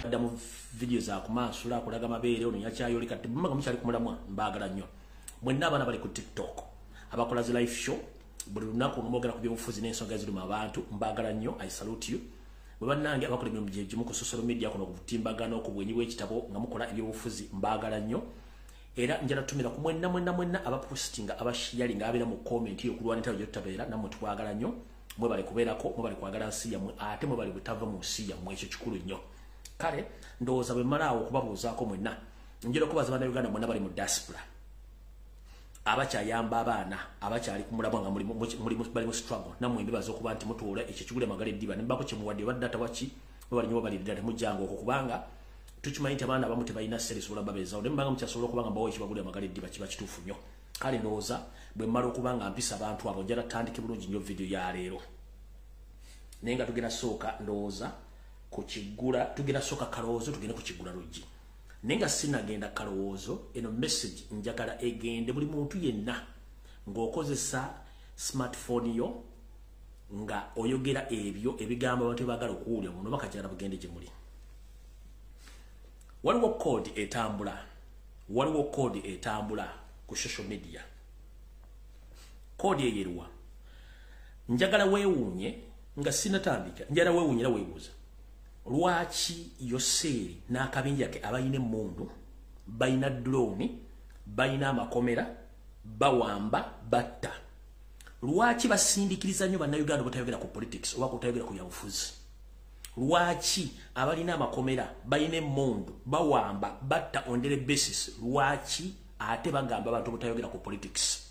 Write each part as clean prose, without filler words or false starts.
damu video za kumasula kulaga mabere ono yakyayo likati mmaga mukyali kumulamwa mbagala nnyo mwenna abana bali ku TikTok abakola zi live show buli lunaku nomogera ku byobufuzi n'ensonga ziruma abantu mbagala nnyo. I salute you. Bwe bannange abakola emirimu gy'egimu ku social media kuno kubutimbagano ku bwenyi bw'ekitabo nga mukola ebyobufuzi mbagala nnyo. Era njala tumira ku mwenna abapostinga abasharing abera mu comment yo kulwanira gyo tutabeera namwe twagala nnyo. Mwe bali kubeerako mwe bali kwagala nsi yammwe ate mwe bali butava mu nsi yammwe ekyo kikulu nnyo. Kale ndowooza bwe mmalaawo okubabuuzaako mwenna njera okubaza bannayuganda mwenna bali mu diaspora abakyayamba abaana abakyali ku mulamwa nga bali mu struggle namwe mbibaza okuba nti mutuula ekyo kigule magala eddiba nembako kyemuwadde badde atawaki bwe bali nnyo balirira temujjanga okwo kubanga tukimanyi nti abaana abamu tebalina ssere sobola babeezawo naye mbanga mukyasobola okuba nga mbawo ekibagule magala eddiba kiba kituufu nnyo. Kale ndowooza bwe mmala okuba nga mpisa abantu abo njala tutandike bulungi nnyo video ya leero naye nga tugenda sooka ndowooza kukigula tugenda sooka kalowoozo tugende kukigula luggi nenga sinagenda kalowoozo eno message njagala egende buli muntu yenna ng'okozesa smartphone yo nga oyogera ebyo ebigambo abantu bagala okuwulira muno bakajala bugende gye muli. Waliwo code etambula ku social media. Code eyeruwa njagala weewuunye nga sinatambika njagala weewuunyira weebuuza lwaki Yoseeri n'akabinja ke abayina emmundu bayina drone bayina amakomera bawamba batta lwaki basindikiriza nnyo bannayuganda butayogera ku politics oba kutayogera ku yabufuzi? Lwaki abalina amakomera bayina emmundu bawamba batta on daily basis lwaki ate bagamba abantu butayogera ku politics?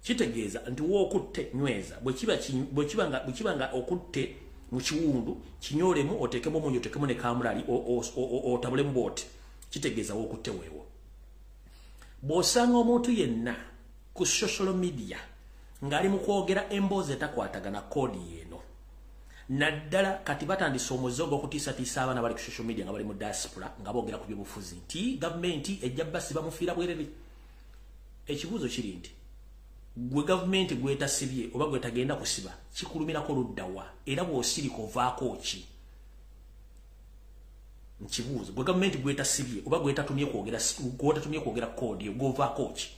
Kitegeeza nti wookutte nyweza bwe kiba nga okutte mu kiwundu kinyolemu otekemu omunyo otekemu ne kamulali otabulemu bwoti kitegeeza wookutte weewo. Bw'osanga omuntu yenna ku social media ng'ali mu kwogera emboozi etakwatagana koodi yeeno naddala kati batandise omuze gw'okutiisatiisa abaana bali ku social media nga bali mu diaspora nga boogera ku byobufuzi nti gavumenti ejja basiba mufiira bwerere. Ekibuuzo kiri nti gwe gavumenti gwetasibye oba gwetagenda kusiba kikulumirako luddawa era bw'osirika ovaako ki? Nkibuuzo gwe gavumenti gwetasibye oba gwetatumye kwogera koodi gwovaako ki?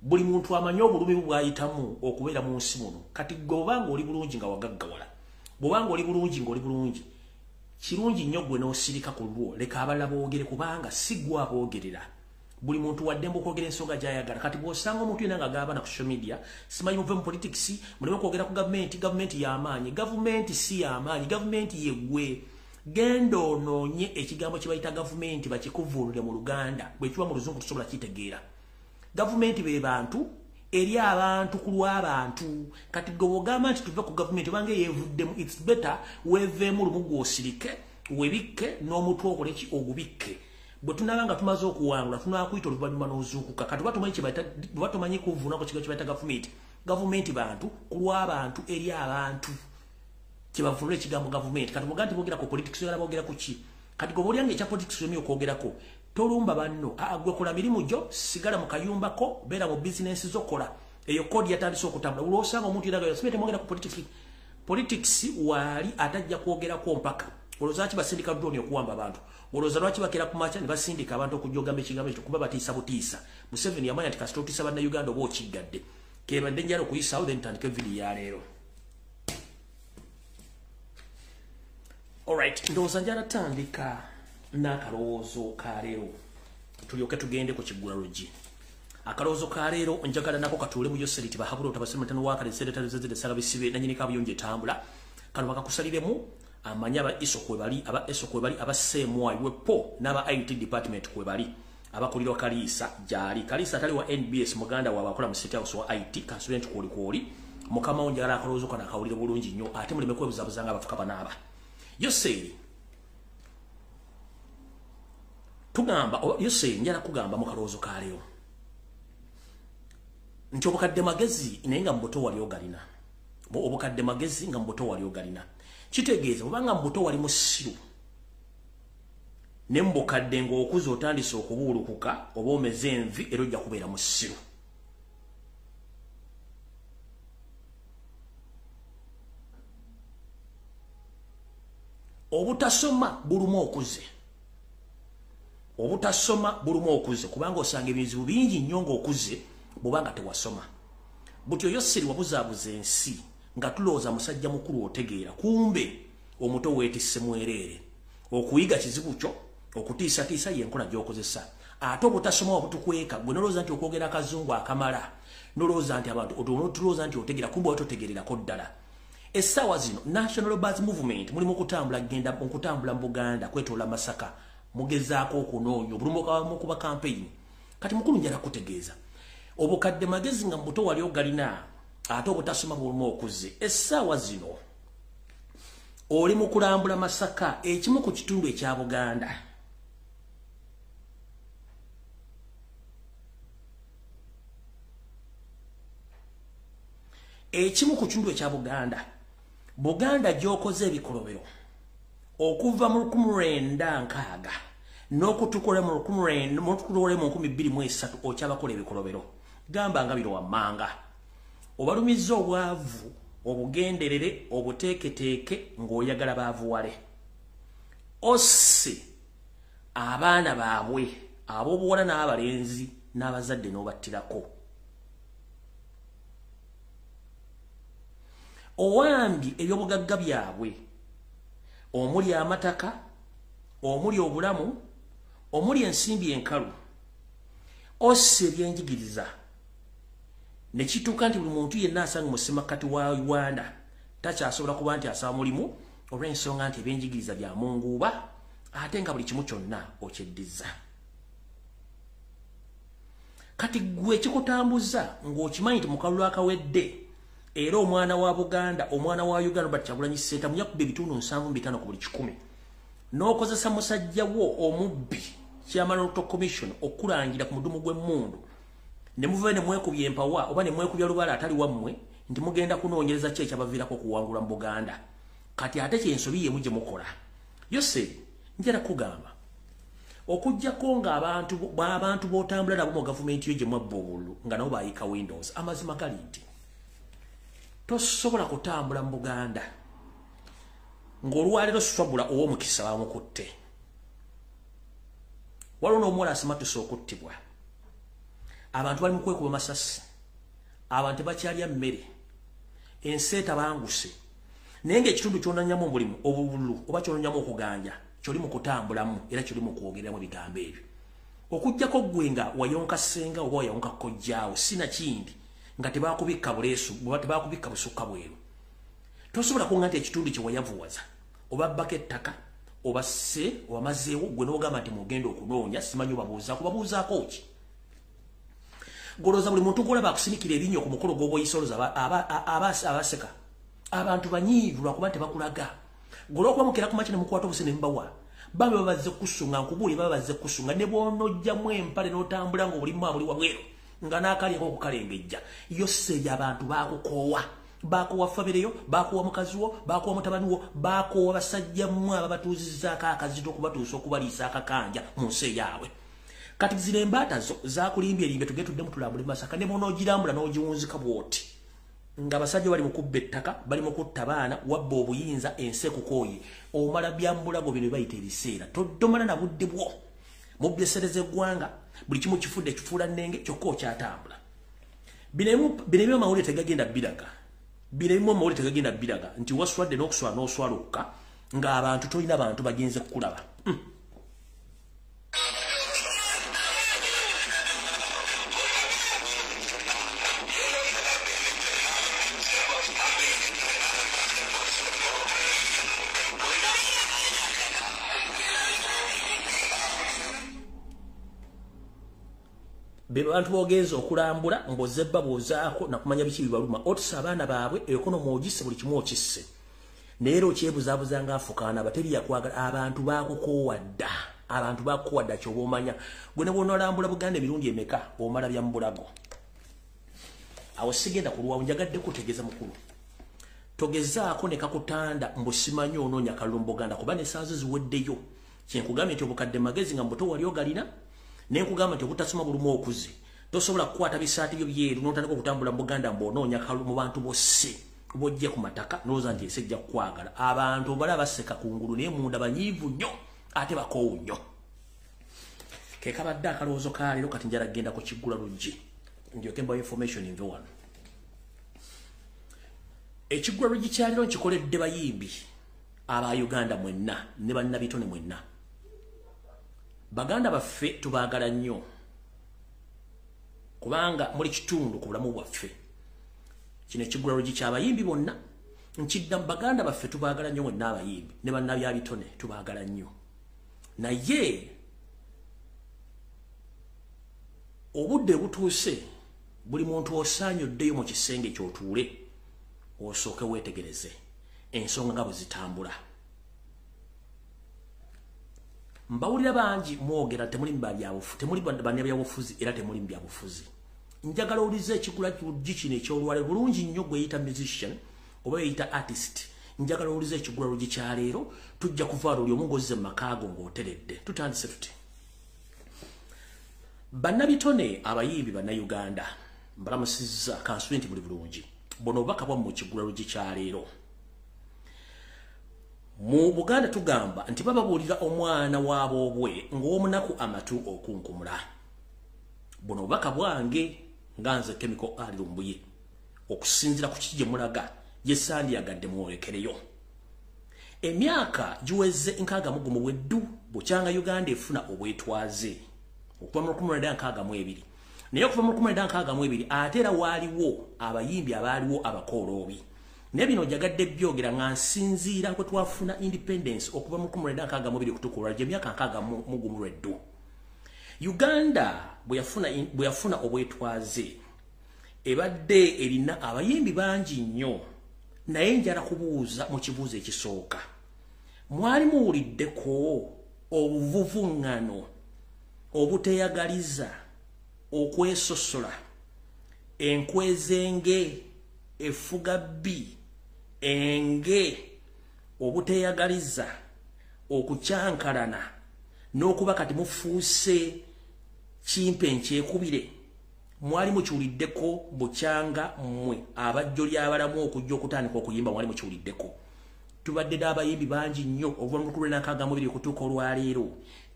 Buli muntu amanyi obulumi bw'ayitamu okubeera mu nsi muno. Kati gobanga oli bulungi nga wagaggawala bwobanga oli bulungi ng'oli bulungi kirungi nnyo gwe n'osirika ku lwo leka abalala boogere kubanga si gwe aboogerera. Buli muntu waddembe okwogera ensonga gy'ayagala. Kati bw'osanga omuntu yenna ng'agamba na ku social media simanyi muve mu politics muleme kwogera ku gavumenti y'amaanyi. Gavumenti si y'amaanyi, gavumenti yeggwe. Genda onoonye ekigambo kye bayita gavumenti bakikuvuunule mu Luganda bwe kiba mu Luzungu tusobola kitegeera. Gavumenti be bantu eri abantu ku lw'abantu. Kati gwe bw'ogamba nti tuve ku gavumenti obange yeevuddemu it's better weeveemu lumu gw'osirike webikke n'omutwe okole ki ogubikke. Bwe tunabanga tumaze okuwangula tunaakuyita oluvannyuma n'ozuukuka. Kati batumanyi kuvuunako kigo kye bayita gavumenti. Gavumenti bantu ku lw'abantu eri abantu kyebavuunula ekigambo gavumenti. Kati bw'ogamba nti boogera ku politics oyagala boogera ku ki? Kati gwe bw'olyanga ekya politics yomye okwogerako tolumba banno gwe kola mirimu gyo sigala mu kayumbako beera mu bizinensi zokola eyo koodi yatandise okutambula. Olwosanga omuntu yeraga simete mwogera ku politics waali atajja kwogerako mpaka olowooza lwaki basindika drone okuwamba abantu? Olowooza lwaki bakera ku makya ne basindika abantu okujja ogamba ekigambo ekyo kuba batiisa butiisa? Museveni yamanya nti kasita otiisa bannayuganda oba okiggadde. Kebadde njala okuyisaawo then ntandike video ya leero. Alright, ndowooza njala tandika n'akalowoozo ka leero tulyoke tugende ku kiggula luggi. Akalowoozo ka leero njagala nako katuule mu Yoseeri tibahabula otabasemetano waakale seretale zezede sala bisibe nanyini kabuyonjo etambula kano bakakusaliremu amanya aba iso kwe bali aba semwai wepo n'aba IT department kwe bali abakulira Kalisa jali Kalisa atali wa NBS muganda wa abakola mu State House wa IT kasubira kwoli mukama onjala akalowoozo kana kawulire bulungi nnyo ate muleme kwebuzabuzanga abafuka banaba. Yoseeri tugamba Yoseeri njala kugamba mu kalowoozo ka leero nti obukadde magezi naye nga mbuto wali ogalina. Obukadde magezi nga mbuto wali ogalina kitegeeza obanga mbuto wali musiru ne mbukadde ng'okuza otandise okubuulukuka oba omeze envi era ojja kubeera musiru. obutasoma bulumu okuze. Obutasoma bulumu okuze kubanga osanga ebizibu bingi nnyo ng'okuze bw'obanga tewasoma. Butyo Yoseri wabuzaabuza ensi nga tulowooza musajja mukulu otegeera kumbe omuto weetisse mwereere. Okuyiga kizibu kyo okutiisatiisa y'enkola gy'okozesa. Ate obutasoma obutukweka gwe nolowooza nti okwogera akazungu akamala nolowooza nti abantu tulowooza nti otegeera kumbe watotegererako ddala. Essaawa zino National Bus Movement muli mu kutambula mu Buganda kwetoola Masaka mugezaako okunoonya obulumukamu kuba campaign. Kati mukulu njala kutegeeza obukadde magezi nga mbuto wali ogalina ate obutasoma bulumu okuze. Essaawa zino oli mu kulambula Masaka ekimu ku kitundu ekya Buganda. Ekimu ku kitundu ekya Buganda. Buganda gy'okoze ebikolobero okuva mu 1960 n'okutukola mu 2023 okyabakola ebikolobero. Gamba nga biro wammanga. Obalumizza obwavu, obugenderere, obuteeketeeke ng'oyagala baavuwale. Osse abaana baabwe ab'obuwala n'abalenzi n'abazadde n'obattirako. Owambi ebyobugagga byabwe omuli amataka, omuli obulamu, omuli ensimbi enkalu, osse ebyenjigiriza. Ne kituuka nti buli muntu yenna asanga mu ssemakati wa Uganda takyasobola kuba nti asaba mulimu olw'ensonga nti ebyenjigiriza bya munguuba ate nga buli kimu kyonna okyeddiza. Kati gwe kikutambuza ng'okimanyi nti mu kalulu akawedde era omwana wa Buganda, omwana wa Uganda Robert Kyagulanyi Ssentamu yakubba ebitundu 7.5 ku buli 100. N'okozesa musajja wo omubbi Chairman of Commission okulangira ku mudumu gw'emmundu. Ne muve ne mwekubye empawa oba ne mwekubya lubala atali wammwe nti mugenda kunoonyereza ki ekyabaviirako kuwangula mu Buganda. Kati ate ky'ensobi yemu gye mukola. Yose njala kugamba okujjako nga abantu b'otambula nabo mu gavumenti yo gye mwabba obululu nga nabo baayika Windows. Amazima gali nti tosobola kutambula mu Buganda ng'olwaliro swabula ow'omukisa bamukutte. Waliwo n'omuwala asimatusa okuttibwa. Abantu bali mu kwekuba masasi. Abantu bakyalya mmere. Ensi etabanguse. Naye ng'ekitundu ky'onanyamu omulimu obululu oba ky'onanyamu okuganja ky'oli mu kutambulamu era ky'oli mu kwogereramu ebigambo ebyo. Okuggyako ggwe nga wayonka ssenga oba wayonka kkojjaawo sina kindi nga tebakubikka buleesu oba tebakubikka busukka bweru. Tosobola kunga nti ekitundu kye wayavuwaza obabbako ettaka obasse wamazeewo gwe n'ogamba nti mugenda okunoonya simanyi obabuuzaako ki. Goloza buli muntu gw'olaba akusinikira erinnya ku mukolo gw'obwoyisoloza abaseka. Abantu banyiivu lwakuba tebakulaga. Gol'okwamukira ku makya ne mukwata obuse ne mbawa. Bamwe babazze kusunga nkubuuli baba bazze kusunga ne bw'onojjamu empale n'otambula ng'obulimu abuli wabweru nga n'akaliyako okukalengejja. Yose abantu baakukoowa. Baakoowa Fabireyo, baakoowa mukazi wo, baakoowa mutabani wo, baakoowa basajja mmwe ababatuuzizzaako akazito okubatuusa okubaliisa akakanja mu nsi eyaabwe. Kati zino embaata zo zaakulimbye erimbe tugetuddemu tulambule Masaka ne bw'onoogirambula n'ogiwunzika bw'oti. Nga basajja bali mu kubba ettaka, bali mu kutta baana, wabba obuyinza, ensi ekukooye. Omala bya mbulago bino bayita ebiseera. Toddomala na budde bwo. Mu byesereza eggwanga, buli kimu kifudde kifuula nnenge kyokka okyatambula. Bino amawulire tegagenda biraga. Bino amawulire tegagenda biraga nti waswadde n'okuswala n'oswalukka ng'abantu tolina bantu bagenze kukulaba. Abantu bogenza okulambula mbozebba bwozaako nakumanya biki bibaluma otisa abaana baabwe ekonomi ogisse buli kimu okisse. Neero kyebuzaabuza nga afukaana bateri yakwagala abantu baakukoowadda. Abantu baakukoowadda ky'oba omanya. Gwe ne bw'onolambula Buganda emirundi emeka omala bya mbulago. Awo sigenda kulwawo njagadde kutegeeza mukulu. Togezaako ne kakutanda mbusimanyi onoonya kalulu mu Buganda kuba n'essaazo ziweddeyo. Kyenkugambye nti obukadde magezi nga mbuto wali ogalina. Nenkugamba nti obutasoma bulumu okuze. Tosobola kukwata bisaati byo byeru n'otandika okutambula mu Buganda mb'onoonya kalulu mu bantu bosse. bojje ku mataka noza nti sejja kwagala abantu bala baseka kungulu ne munda banyivu nnyo ate bakowu nnyo ke kabadde akaloozo kaaliro kati njala genda ku kiggula luggi ndyoke mba information in the one ekiggula luggi kyaliro nkikoledde bayimbi aba Uganda mwenna ne bannabitone mwenna baganda baffe tubaagala nnyo kubanga muri kitundu ku bulamu bwaffe kino ekiggula luggi ky'abayimbi bonna nkidda baganda baffe tubaagala nnyo mwenna abayimbi ne bannabyabitone tubaagala nnyo naye obudde butuuse buli muntu osaanyoddeyo mu kisenge kyotuule osooke weetegereze ensonga nga bwe zitambula mbawulira bangi mwogera temuli bannabyabufuzi era temuli mu byabufuzi njagala owulize ekiggula luggi kino ekyolwale bulungi nnyo gwe yita musician oba yeyita artist njagala owulize ekiggula luggi kyaleero tujja kuvaala oli omu ng'ozze mu makaago ng'oteredde tutandise tuti bannabitone abayimbi bannayuganda mbalamusizza kansube nti buli bulungi bono obubaka bwammwe mu kiggula luggi kyaleero mu Buganda tugamba nti bababuulira omwana w'aboobwe ng'omunaku amatu okunkumula buno obubaka bwange nga nze Chemical Ali Lumbuye okusinzira ku kiki gye mulaga gye sandyagadde mwolekereyo emyaka giweze 61 weddu bukyanga Uganda efuna obwetwaze okuva mu 1962 naye okuva mu 1962 ate era waaliwo abayimbi abaaliwo abakooloobi nebino jagadde byogera nga nsinziira kwe twafuna independence okuva mu 1962 kutukulwa gye myaka 61 weddu Uganda bwe yafuna obwetwaze ebadde erina abayimbi bangi nnyo naye njala kubuuza mu kibuuzo ekisooka mwali muwuliddeko obuvuvuŋŋano obuteyagaliza okwesosola enkwezenge efuga bbi enge obuteyagaliza okukyankalana n'okuba kati mufuuse kimpe nkyekubire mwali mukiwuliddeko bukyanga mmwe abajjo ly'abalamu okujja okutandika okuyimba mwali mukiwuliddeko tubadde n'abayimbi bangi nnyo okuva mu 1962 okutuuka olwaleero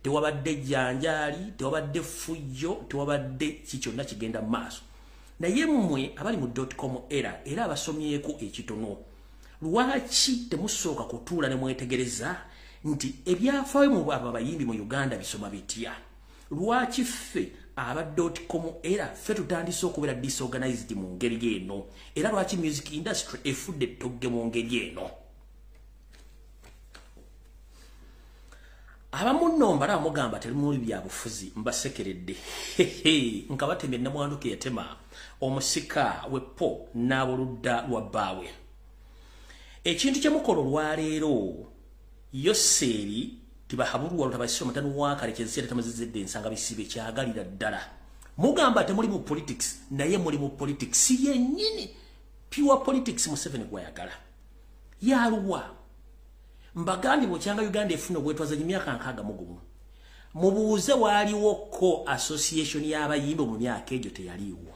tewabadde jjanjaali tewabadde fujjo tewabadde kikyonna kigenda mu maaso naye mmwe abali mu .com era abasomyeko ekitono lwaki temusooka kutuula ne mwetegereza nti ebyafaayo mu abo abayimbi mu Uganda bisoma bitya lwaki ffe aba .com era ffe tutandise okubeera disorganized mu ngeri eno era lwaki music industry efudde ettogge mu ngeri eno abamu nno mbala mugamba terimuli byabufuzi mbasekeredde nkabatemye namwanduke yatema omusika wepo n'aboludda lwa bbaawe ekintu kyemukola olwaleero yoseeri tibahabulwa lutabasiro matanu wakale kyensera tamazizedde ensanga bisibe kyagalira ddala mugamba temuli mu politics naye muli mu politics yennyini pure politics Museveni gwayagala yaluwa mbagandi bukyanga Uganda efuna obwetwaza emyaka 61 mubuuze waaliwo ko association y'abayimbi mu myaka egyo teyaliwo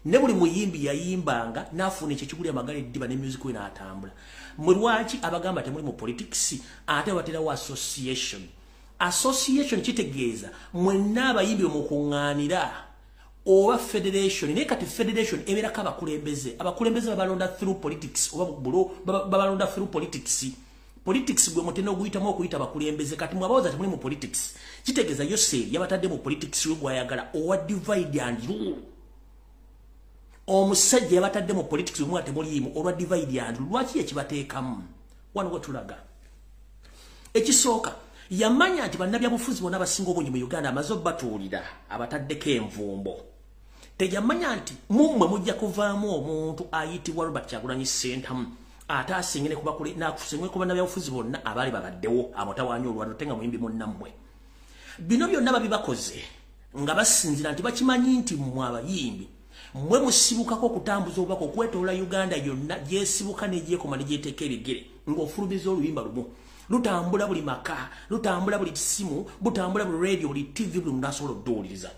ne buli muyimbi yayimbanga nafuna ekyo kiguli amagala eddiba ne music we n'atambula mu lwaki abagamba temuli mu politics ate waterawo association kitegeeza mwenna abayimbi mukuŋŋaanira oba federation naye kati federation ebeerako abakulembeze babalonda through politics oba babalonda through politics gwe mutenda oguyitamu okuyita abakulembeze kati mwabawooza temuli mu politics kitegeeza yoseeri yabatadde mu politics we gwayagala owa divide and rule omusajja yabatadde mu politics omwe temuliimu olwa divide and rule lwaki ekibateekamu wano wetulaga ekisooka yamanya nti bannabyabufuzi bonna abasinga obungi mu Uganda amaze obbatuulira abataddeko envumbo teyamanya nti mummwe mujja kuvaamu omuntu ayitibwa Robert Kyagulanyi Ssentamu ate asingene nakusengwe ku bannabyabufuzi bonna abaali babaddewo amutawaanya olwano tenga muyimbi munnammwe bino byonna babibakoze nga basinzira nti bakimanyi nti mmwe abayimbi mwe musibukako okutambuza obubaka okwetoola Uganda yonna gyesibuka n'egyekoma ne gyeteeka ebigere ng'ofulumiza oluyimba lumu lutambula buli maka lutambula buli simu butambula buli radio buli TV buli mundu asobola odduuliriza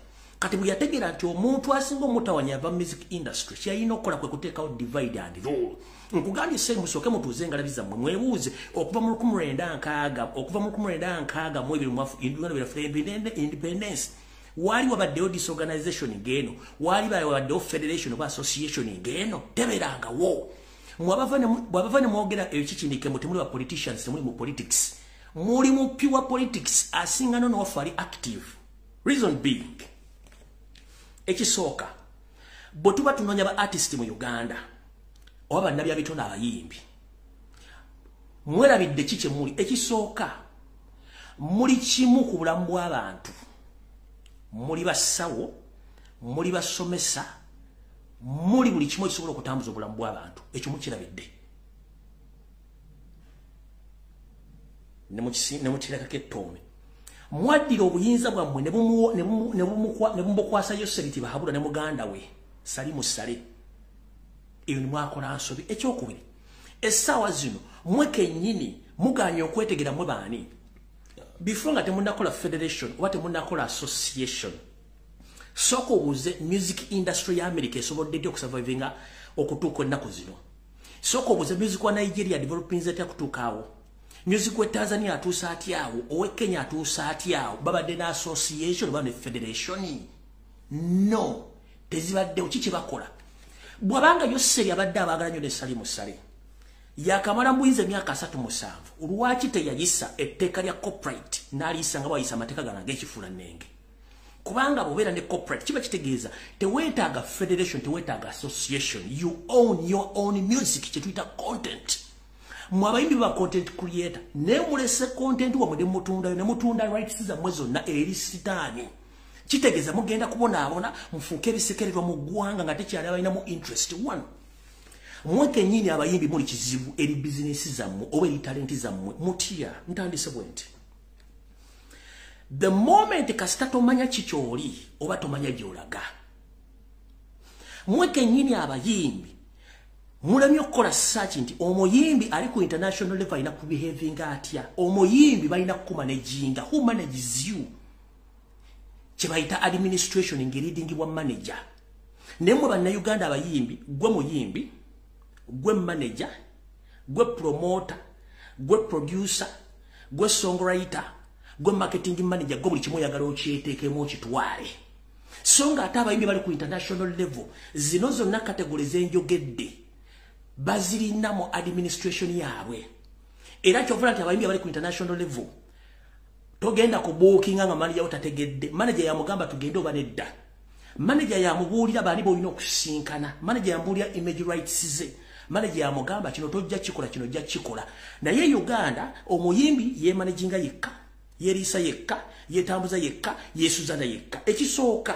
kati bwe yategera nti omuntu asinga omutawanya ava music industry kyayina okukola kwe kuteekawo divide and rule. Nkugambye se musooke mutuuze engalabi zammwe mwebuuze okuva mu 1996 mu ebiri mu independence wali wabaddewo disorganization ng'eno wali wabaddewo federation oba association ng'eno tebeerangawo. Mwabava ne mwogera ekikindike mu temuli wa politicians temuli mu politics muli mu pure politics asinga nono wafali active. Reason being ekisooka bwe tuba tunoonya ba artist mu Uganda oba bannabya bitona abayimbi mwerabidde kike muli ekisooka muli kimu ku bulamu bw'abantu muli basawo muli basomesa muli buli kimu ekisobola okutambuza obulamu bw'abantu ekyo mukirabidde ne mukireka ettoomi mwaddira obuyinza bwammwe ne bumukwasa Yosebiti Bahabula ne muganda we Salimu Sale eyo ni mwakola nsobi. Ekyokubiri essaawa zino mwe kennyini muganya okwetegera mwe baani before nga temunnakola federation oba temunnakola association. Soko obuuze music industry ya America esobodde ddi okusurvivinga okutuuka ennaku zino. Soko obuuze music wa Nigeria developing etya kutuukaawo. Music wa Tanzania atuusa atyawo, owe Kenya atuusa atyawo, babadde na association oba ne federation. No, tezibaddewo kiki bakola. Bwabanga Yoseri abadde abaagala nnyo ne Salimu Sale yakamala mbuyinza emyaka 37 lwaki teyayisa etteeka lya corporate n'aliyisa nga bwayisa amateeka gano ag'ekifuula nnenge. Kubanga bw'obeera ne corporate kiba kitegeeza teweetaaga federation teweetaaga association, you own your own music kye tuyita content. Mwe abayimbi ba content creator ne mulese content wamwe ne mutundayo ne mutunda rights zammwe zonna eri sitaani. Kitegeeza mugenda kubonaabona mufuuke ebisekererwa mu ggwanga nga tekyali abalinamu interest. One, mwe kennyini abayimbi muli kizibu eri bizinesi zammwe oba eri talenti zammwe mutya. Ntandise bwe nti the moment kasita tomanya kikyoli oba tomanya gy'olaga mwe kennyini abayimbi mulemye okukola search nti omuyimbi ali ku international level alina kubehavinga atya. Omuyimbi balina kukumanejinga. Who manages you? Kibayita administration ng'eridingibwa manager. Nemwe bannayuganda abayimbi gwe muyimbi gwe manager gwe promoter gwe producer gwe songwriter gwe marketing manager gwe buli kimu oyagala okyeteekemu okitwale. So nga ate abayimbi bali ku international level zino zonna kategori zenjogedde bazirina mu administration yaabwe. Era kyovula nti abayimbi bali ku international level togenda kubookinga nga manager otategedde. Manager yamugamba tugende oba nedda. Manager yamubuulira bani boolina okusinkana. Manager yamubuulira image rights ze. Manager yamugamba kino tojja kikola kino ojja kikola. Naye Uganda omuyimbi yemanaginga yekka, yeriisa yekka, yetambuza yekka, yeesuzana yekka. Ekisooka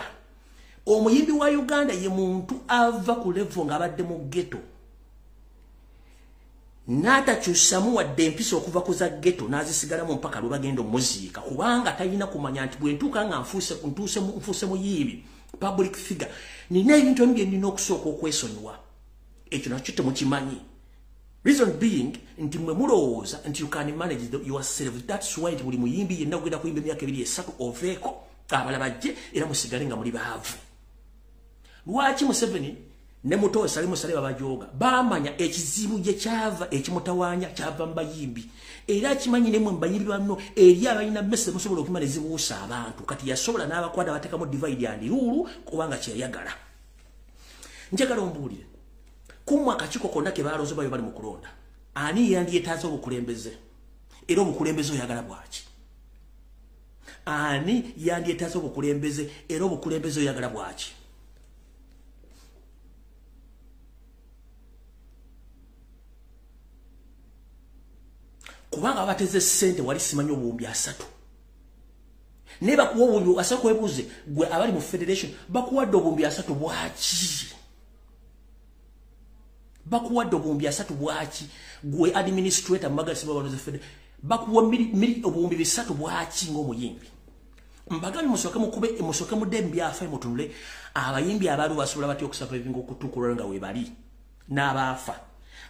omuyimbi wa Uganda ye muntu ava ku level ng'abadde mu ghetto n'atakyusamu wadde empisa okuva ku za ghetto n'azisigalamu mpaka lwe bagenda omuziika kubanga talina kumanya nti bwe ntuuka nga nfuuse muyiibi public figure nina ebintu ebimu bye nina okusooka okwesonyiwa. Ekyo nakyo temukimanyi. Reason being nti mwe mulowooza nti you can manage yourself. That's why buli muyimbi yenna kugenda kuyimba emyaka 2-3 oveeko abalala bajje era musigale nga muli baavu. Lwaki Museveni ne muto Salimu Sale babajoga bamanya ekizibu gye kyava ekimutawanya kyava mbayimbi era kimanyi nemwe mbayimbi banno eri abalina message musobola okumala ezibuusa abantu kati yasobola n'abakwada batekamu divide and rule kubanga kyeyagala. Njagala ombuulire kumwa akakiko konna ke baalonze bayo bali mu kulonda ani yandyetaaza obukulembeze era obukulembeze oyagala bwaki? Ani yandyetaaza obukulembeze era obukulembeze oyagala bwaki? Kubanga abateze ssente wali simanyi obuwumbi 3 ne bakuwa obuwumbi 3 kwebuuze gwe abali mu federation bakuwadde obuwumbi 3 bwaki? Bakuwadde obuwumbi 3 bwaki? Gwe administrator magasi babaloze federation bakuwa obuwumbi 3 bwaki ng'omuyimbi? Mbagani musooke mudde mbyafa mutunule abayimbi abaali basobola batya okusurvivinga okutuuka nga we bali n'abaafa.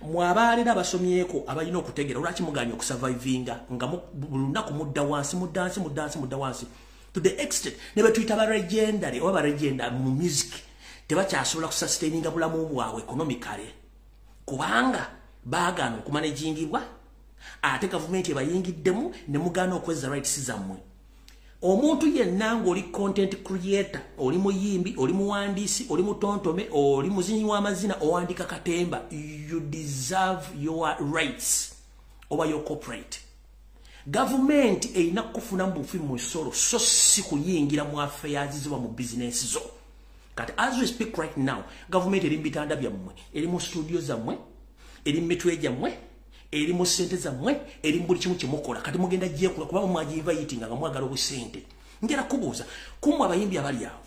Mwabalina basomyeko abalina okutegera lwaki muganya okusurvivinga nga lunaku mudda wansi. to the extent never tweet about legendary or legenda mu music tebakyasobola kusustaininga bulamu bwabwe economically kubanga baagano okumanagingibwa ate government ebayingiddemu ne mugana okweza rights zammwe. Omuntu yenna ng'oli content creator, oli muyimbi, oli muwandiisi, oli mutontome, oli muzinyi w'amazina, owandika katemba, you deserve your rights over your corporate. Government eyina kufuna mbufi mu solo so si kuyingira mu affairs ziba mu business zo. Kati as we speak right now, government eri mbitanda byammwe, eri mu studio zammwe, eri mitwe gyammwe, eri mu sente zammwe, eri mbuli kimu kyemukola. Kati mugenda gye kula kuba mwajiva yitinga nga mwagala obusente. Ngera kubuuza, kumwe abayimbi abali awo.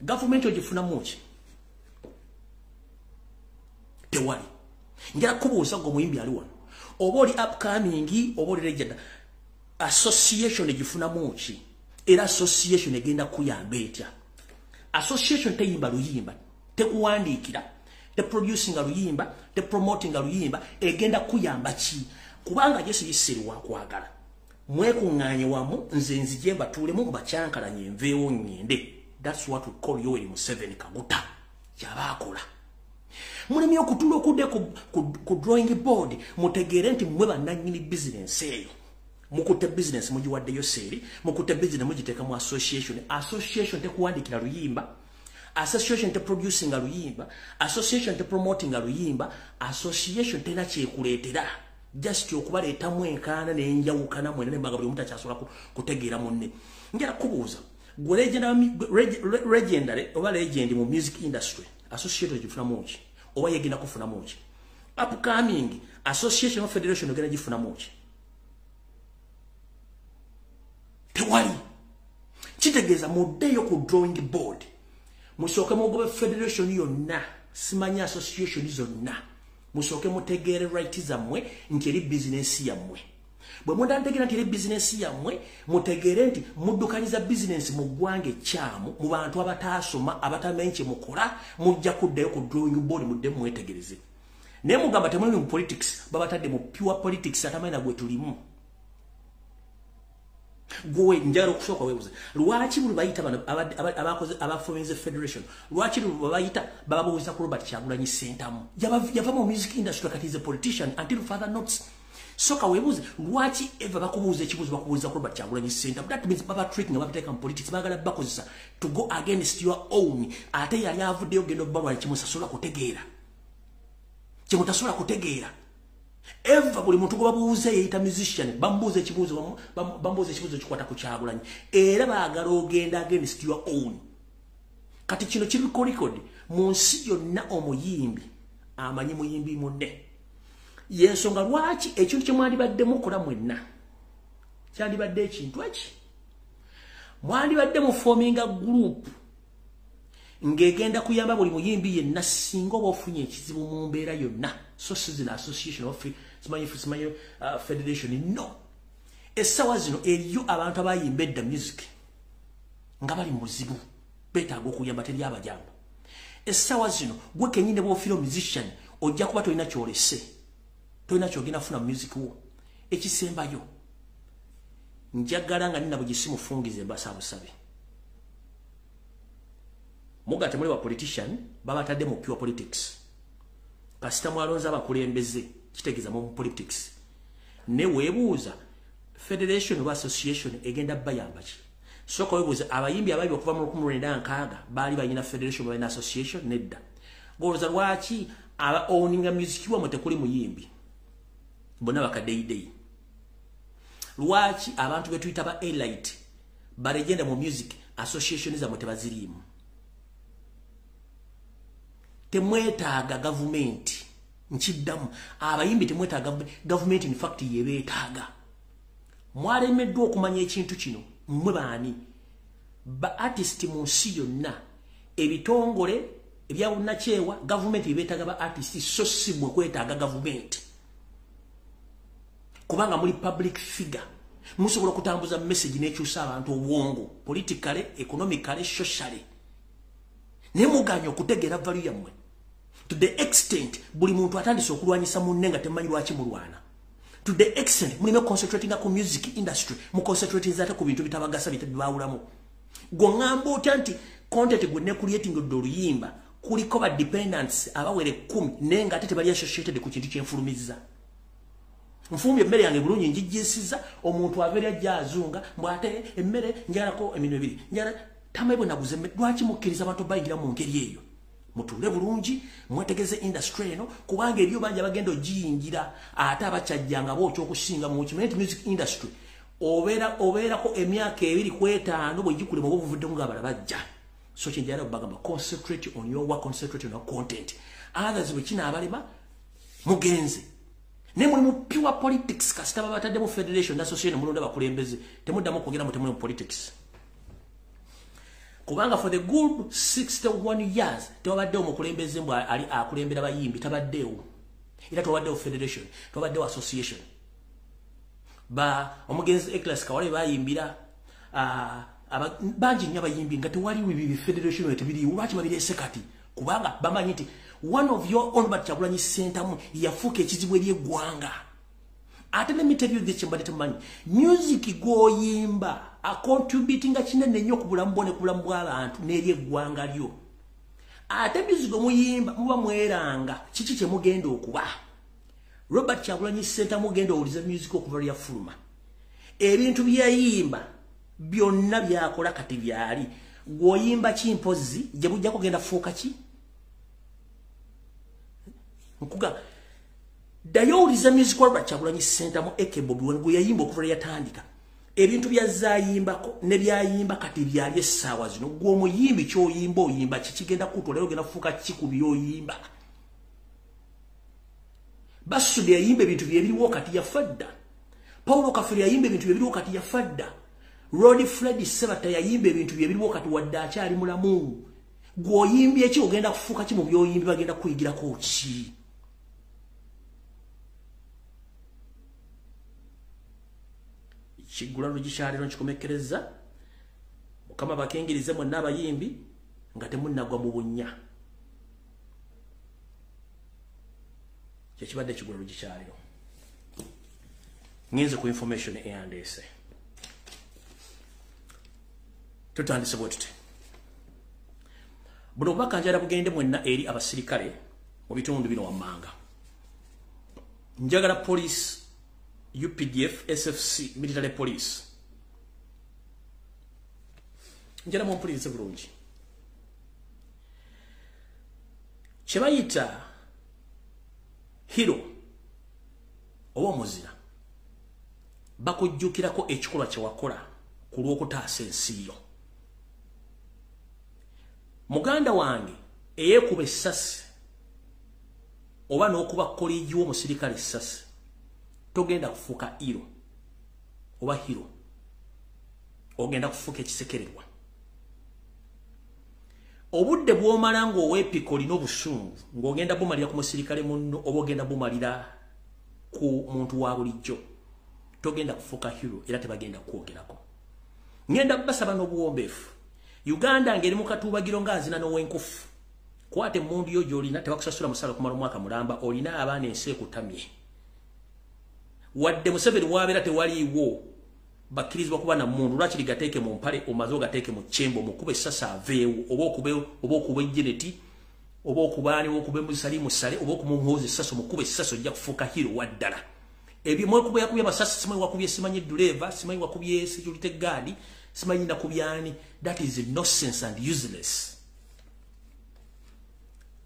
Government ogifuna muki? Tewali. Ngera kubuuza ngo muyimbi ali wano. Oba oli upcoming, oba oli legend. Association egifuna muki? Era association egenda kuyamba etya? Association teyimba luyimba, tekuwandiikira, te producing luyimba, te promoting luyimba, egenda kuyamba ki? Kubanga Yesu yisirwa kwagala. Mwekuŋŋaanye wamu nze nzije mbatuulemu mbakyankalanye nveewo ngende. That's what we call Yoweri Museveni Kaguta. Kyabaakola. Mulemi okutula okudde ku drawing board mutegeere nti mwe bannannyini business eyo. Mukute business mugiwaddeyo seeri, mukute business mugiteeka mu association. Association tekuwandiikira luyimba, association te producing luyimba, association te promoting luyimba, association tena kyekuleetera just okubaleetamu enkaana n'enjawukana mwena nembaga buli omuntu akyasobola kutegeera munne. Ngera kubuuza gwe legendary oba legend mu music industry, association gifuna muki oba yegenda kufuna muki? Upcoming association of federation ogenda gifuna muki? Tewali. Kitegeeza muddeyo ku drawing board. Musooke mugobe federation yonna, simanya association zonna. Musooke mutegeere right zammwe nti eri business yammwe. Bwe mundantegeera nti eri business yammwe, mutegeere nti muddukanyiza business mu ggwanga ekyamu, mu bantu abataasoma, abatamenye kye mukola, mujja kuddayo ku drawing board mudde mwetegereze. Naye mugamba temuli mu politics, babatadde mu pure politics atamanyi na gwe tulimu. Gwe njalo kusooka webuze. Lwaki buli bayita bano abakoze abafomenze federation? Lwaki buli bayita bababuuza ku Robert Kyagulanyi Ssentamu? Yava mu music industry kati is a politician until further notes. Soka webuze. Lwaki eva bakubuuza ekibuuzo bakubuuza ku Robert Kyagulanyi Ssentamu? That means baba tricking abateeka mu politics bagala bakozesa to go against your own. Ate yali avuddeyo gendo balwa kimusasola kutegeera. Kimutasola kutegeera. Eva buli muntu gobabuuza yeyita musician bambuuza ekibuuzo kikwata ku Kyagulanyi era baagala ogenda against your own. Kati kino kiri record mu nsi yonna omuyimbi amanyi muyimbi munne. Yensonga lwaki ekintu kye mwandibadde mukola mwenna kyandibadde ekintu eki mwandibadde mu forming group ngegenda kuyamba buli muyimbi yenna singa oba ofunye ekizibu mu mbeera yonna. So sizina association of Simanyi federation no. Essawa zino eriyo abantu abayimba edda music nga bali mu buzibu beetaaga okuyamba teri abajamba. Essawa zino gwe kenyine bw'ofira musician ojja kuba tolina kyolese, tolina kyogenda funa music wo. Ekisembayo njagala nga nina bugisimufungize mbasaabusabe. Mugate muli wa politician babatadde mu pure politics. Kasita mwalonza abakulembeze kitegeeza mu politics. Ne weebuuza federation oba association egenda bayamba ki? Soka weebuuza abayimbi ababi okuva mu 1996 baali balina federation balina association nedda. Golooza lwaki aba owning music wa mutekuli muyimbi bonna bakadeyideyi? Lwaki abantu betuyita ba elite balegenda mu music association za mutebazirimu? Temwetaaga government nchiddamu abayimbi temwetaaga government in fact yebeetaaga. Mwalemeddwa okumanya ekintu kino mmwe baani ba artist mu nsi yonna ebitongole ebyawunnakyewa government yebeetaaga ba artist so si mwe kwetaaga government kubanga muli public figure musobola kutambuza message n'ekyusa abantu obwongo politically, economically, socially. Ne muganya okutegeera value yammwe to the extent buli muntu atandise okulwanyisa munne nga temanyi lwaki mulwana. To the extent mulime concentrating ku music industry, mu concentrating zata ku bintu bitabagasa bitabawulamu. Gongamba otanti content gwe ne creating doluyimba kuliko ba dependents abawere 10 nenga ate tebali associated ku kintu ky'enfulumiza. Mfumbi emmere yange bulungi njijjisiza omuntu averi ajja azunga mbwate emmere njalako emino ebiri. Njala tamayibwe naguze lwaki mukkiriza abantu bayingira mu ngeri eyo. Mutule bulungi mwetegeze industry eno kubanga eriyo banja bagendo jiyingira ate abachajjanga bocho okusinga mu music industry obera ko emyaka 2 ku 5 bwe jikule mu buvudde mu ngabala bajja. So chenjala bagamba concentrate on your work, concentrate on your content. Others bwekina abalema mugenze. Ne mu pure politics kasitaba batadde mu federation association mulonda bakulembeze temuddamu kwogera mu politics. Kubanga for the good 61 years tewabadde omukulembeze mbwa ali akulembera bayimbi tabaddewo. Era tewabaddewo federation, tewabaddewo association. Ba omugenzi Eklas Kawale bayimbira banji nnyo abayimbi nga tewaliwo bibi federation etibiri lwaki babirese kati kubanga bamanyi nti one of your own but Kyagulanyi Ssentamu yafuuka ekizibu eri eggwanga. Ate let me tell you this chambali tumanyi music goyimba a contributing kinene nnyo ku bulamu bwone ku bulamu bw'abantu n'eri eggwanga lyo. Ate music muyimba muba mweranga kiki kye mugenda okuba. Robert Kyagulanyi Ssentamu mugenda owuliza music okuva lya fuluma. Ebintu byayimba byonna byakola kati byali gwoyimba kimpozi gye bujja kugenda fuuka ki nkuga dayowuliza music Robert Kyagulanyi Ssentamu ekebo bwe yayimba okuva yatandika ebintu byazayimbako ne byayimba kati byali essaawa zino gw'omuyimbi kyoyimba oyimba kikigenda kutwa lero genda fuuka ki ku byoyimba. Basudi yayimba ebintu byebiriwo kati yafadda. Paulo Kafiri yayimba ebintu byebiriwo kati yafadda. Roddy Freddy Sebata yayimba ebintu byebiriwo kati wadde akyali mulamu. Gw'oyimbye ki ogenda kufuuka ki mu byoyimbi bagenda kuyigirako ki? Kigula lugikyaliro nkikomekkereza Mukama bakengirize mwenna abayimbi nga temunnagwa mu bunnya. Kyekibadde kigula lugikyaliro. Ngenze ku information eyandeese. Tutandise bwetute. Buno bubaka njala bugende mwenna eri abasirikale mu bitundu bino wammanga. Njagala police UPDF, SFC, military police. Njala mumpulirize bulungi. Kyebayita hero oba omuzira bakujjukirako ekikolwa kye wakola ku lw'okutaasa ensi yo. Muganda wange eyeekuba essasi oba n'okuba kolegi w'omusirikale essasi togenda kufuuka hero oba hero ogenda kufuuka ekisekererwa. Obudde bw'omala ng'oweepika olina obusungu ng'ogenda bumalira ku musirikale munno oba ogenda bumalira ku muntu wa bulijjo togenda kufuuka hero era tebagenda kwogerako. Ngenda basaba n'obuwombeefu. Uganda ngeri mu katuubagiro ng'azina n'owenkufu. Kwate emmundu yo gy'olina tebakusasula musaala kumala omwaka mulamba olina abaana ensi ekutamye. Wadde Museveni wabeera tewaliiwo bakkirizibwa kuba na mmundu lwaki ligateeke mu mpale omaze ogateeke mu kyembo mukube essasa aveewo oba okuba ejjeneti oba okubaani okuba musali musale oba okumuhoza essasa mukube essasa ojja kufuuka hero waddala. Ebyo mwekuba yakubye amasasi simanyi wakubye simanyi dureva simanyi wakubye security guard simanyi nakubyani. That is nonsense and useless.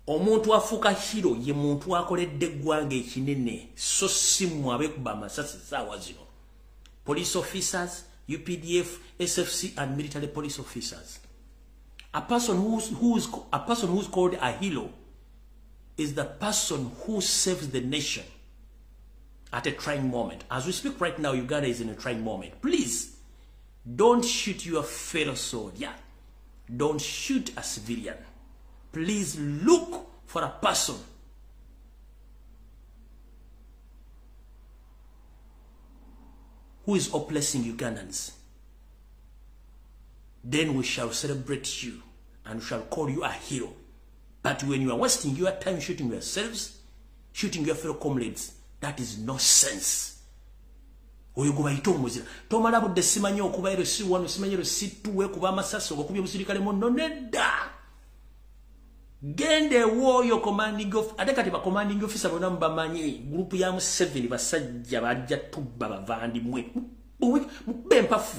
Omuntu afuuka hero ye muntu akoledde eggwanga ekinene so si mmwe abeekuba amasasi essaawa zino. Police officers, UPDF, SFC and military police officers. A person who's called a hero is the person who saves the nation at a trying moment. As we speak right now, Uganda is in a trying moment. Please, don't shoot your fellow soldier. Don't shoot a civilian. Please look for a person who is oppressing Ugandans. Then we shall celebrate you and we shall call you a hero. But when you are wasting your time shooting yourselves, shooting your fellow comrades, that is nonsense. oyo go bayita omuzira tomala budde simanyi okuba ero si wano simanyi ero si tuwe kuba amasasi okubya omusirikale munno nedda gende woyo commanding of ate kati ba commanding officer bona mbamanyi group ya mu 7 basajja bajja tubba bavandi mwe bempafu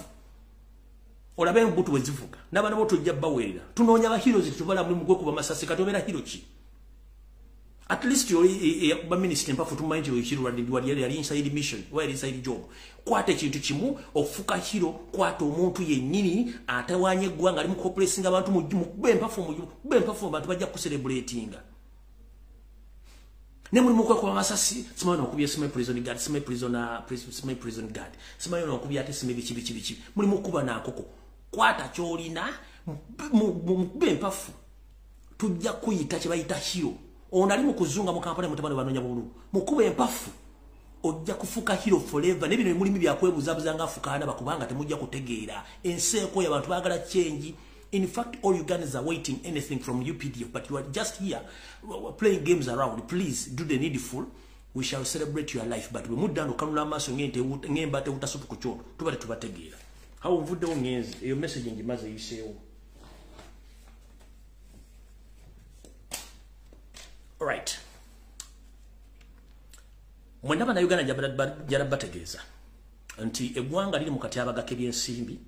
olabe mbutu wezivuga nabana boto jja bawerera tunoonya ba heroes tubala mu mugwe kuba masasi katobera hero ki at least yo ba minister mpafu tumanyi yo hero wali inside mission wali inside job kwate kintu kimu okufuka hero kwate omuntu yennyini atawanye gwanga ali mu corporation abantu mu bempafu abantu bajja ku celebratinga ne muri mukwe kwa masasi simanyi okubya sime prison guard sime prison guard simanyi okubya ate sime bichi muri mukuba nakoko kwata kyolina mu bempafu tujja kuyita kibayita hero onali mu kuzunga mu kampani mutabani banonya bulu mukuba empafu ojja kufuka hero forever nebino mulimi byakwebuzabuza nga afukana bakubanga temujja kutegeera enseko y'abantu bagala change. In fact, all Ugandans are waiting anything from UPDF, but you are just here playing games around. Please do the needful. We shall celebrate your life, but we mudano kanula maso ngemba te utasupu kuchono tubale tubategeera. How mvude ongenzi eyo message ngimaze yiseewo. All right. Mwendaba na Uganda jarabategeeza nti eggwanga liri mu katyabaga k'ebyensimbi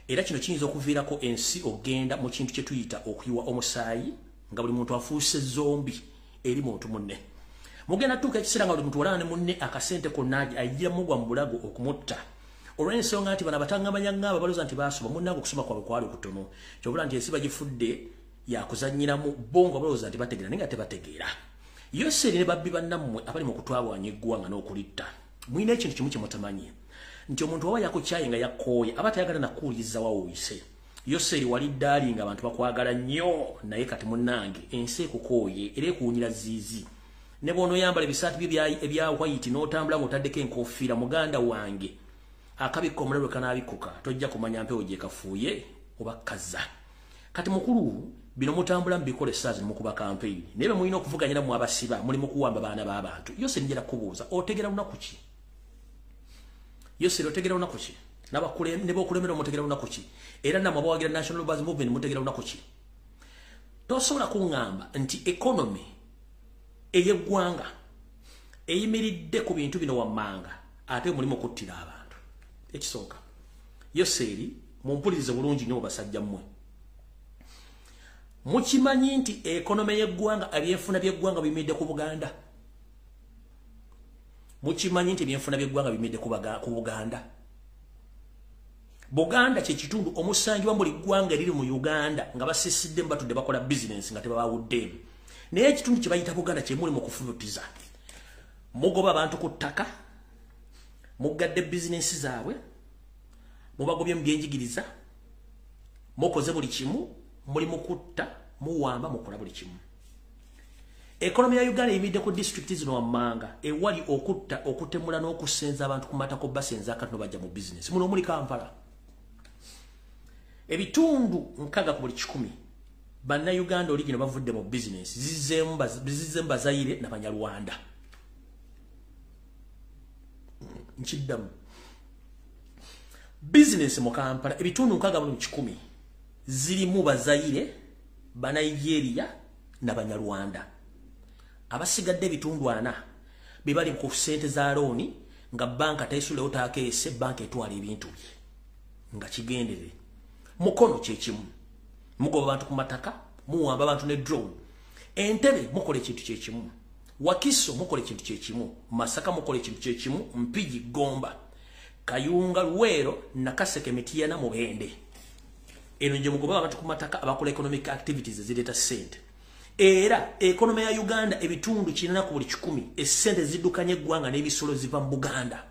era kino kiyinza okuviirako ensi ogenda mu kintu kye tuyita okuyiwa omusaayi nga buli muntu afuuse zombi eri muntu munne mugenda tuuka ekiseera nga buli muntu walana ne munne akasente konna ayijira mugwa mu bulago okumutta olw'ensonga nti bano abatangamanya ng'aba balooza nti baasoma munnange okusoma kwabwe kwali kutono kyobula nti ensi bagifudde yakuzannyiramu bongo balooza nti bategeera naye nga tebategeera Yoseri ne babbi bannammwe abali mu kutwabwanya eggwanga n'okulitta mulina ekintu kimu kye mutamanyi nti omuntu waba yakukyaye nga yakooye aba tayagala nakuwuliriza wawoyise Yoseri wali ddaali nga abantu bakwagala nnyo naye kati munnange ensi ekukooye era ekuwunyira ziizi ne bw'onooyambala ebisaati byo ebya white n'otambula ng'otaddeko enkofiira muganda wange akabikka omulalo kanaabikuka tojja kumanya mpewo gye kafuuye oba kazza kati mukulu bino mutambula mbikola essaazi mukuba campaign naye mulina okuvuganyira mu abasiba muli mu kuwamba baana b'abantu Yoseri njera kubuuza otegera lunaku ki Yoseri otegera lunaku ki ne b'okulemera mutegera lunaku ki era namwe abawagira National Buzz Movement mutegera lunaku ki tosobola kuŋŋamba nti economy ey'eggwanga eyimiridde ku bintu bino wammanga ate mulimu okuttira abantu ekisooka Yoseri mumpulirize bulungi nnyo basajja mmwe mukimanyi nti economy y'eggwanga ebyenfuna by'eggwanga bimidde ku Buganda mukimanyi nti ebyenfuna by'eggwanga bimidde ku Buganda Buganda kye kitundu omusangibwa buli ggwanga eriri mu Uganda nga basisidde batudde bakola business nga tebabawuddemu naye ekitundu kye bayita Buganda kye muli mu kufulutiza mugoba abantu ku ttaka mugadde business zaabwe mubagobye mu byenjigiriza mukoze buli kimu muli mukutta muwamba mukola buli kimu Economy ya Uganda imide ku district zino wammanga ewali okutta okutemula n'okusenza abantu kumata ko basenza akati no bajja mu business muno muri Kampala ebitundu nkaga ku buli 10 banna Uganda oligino bavudde mu business zizemba Zaire na Banyarwanda nchiddamu business mu Kampala ebitundu nkaga mu 10 ziri mu Bazaire Banigeria na Banyarwanda abasigadde ebitundu 4 bibali ku sente za looni nga banka taisule otakeese banka etwala ebintu nga kigendere mukono kyekimu mugoba abantu ku mataka muwamba abantu ne drone entebe mukole kintu kyekimu Wakiso mukole kintu kyekimu Masaka mukole kintu kyekimu Mpigi Gomba Kayunga Luwero na Kaseke Mitiana Mubende eno nje mugoba abantu ku mataka abakola economic activities zileta sente era economy ya Uganda ebitundu kinana ku buli 10 esente zidukanye eggwanga n'ebisolo ziva mu Buganda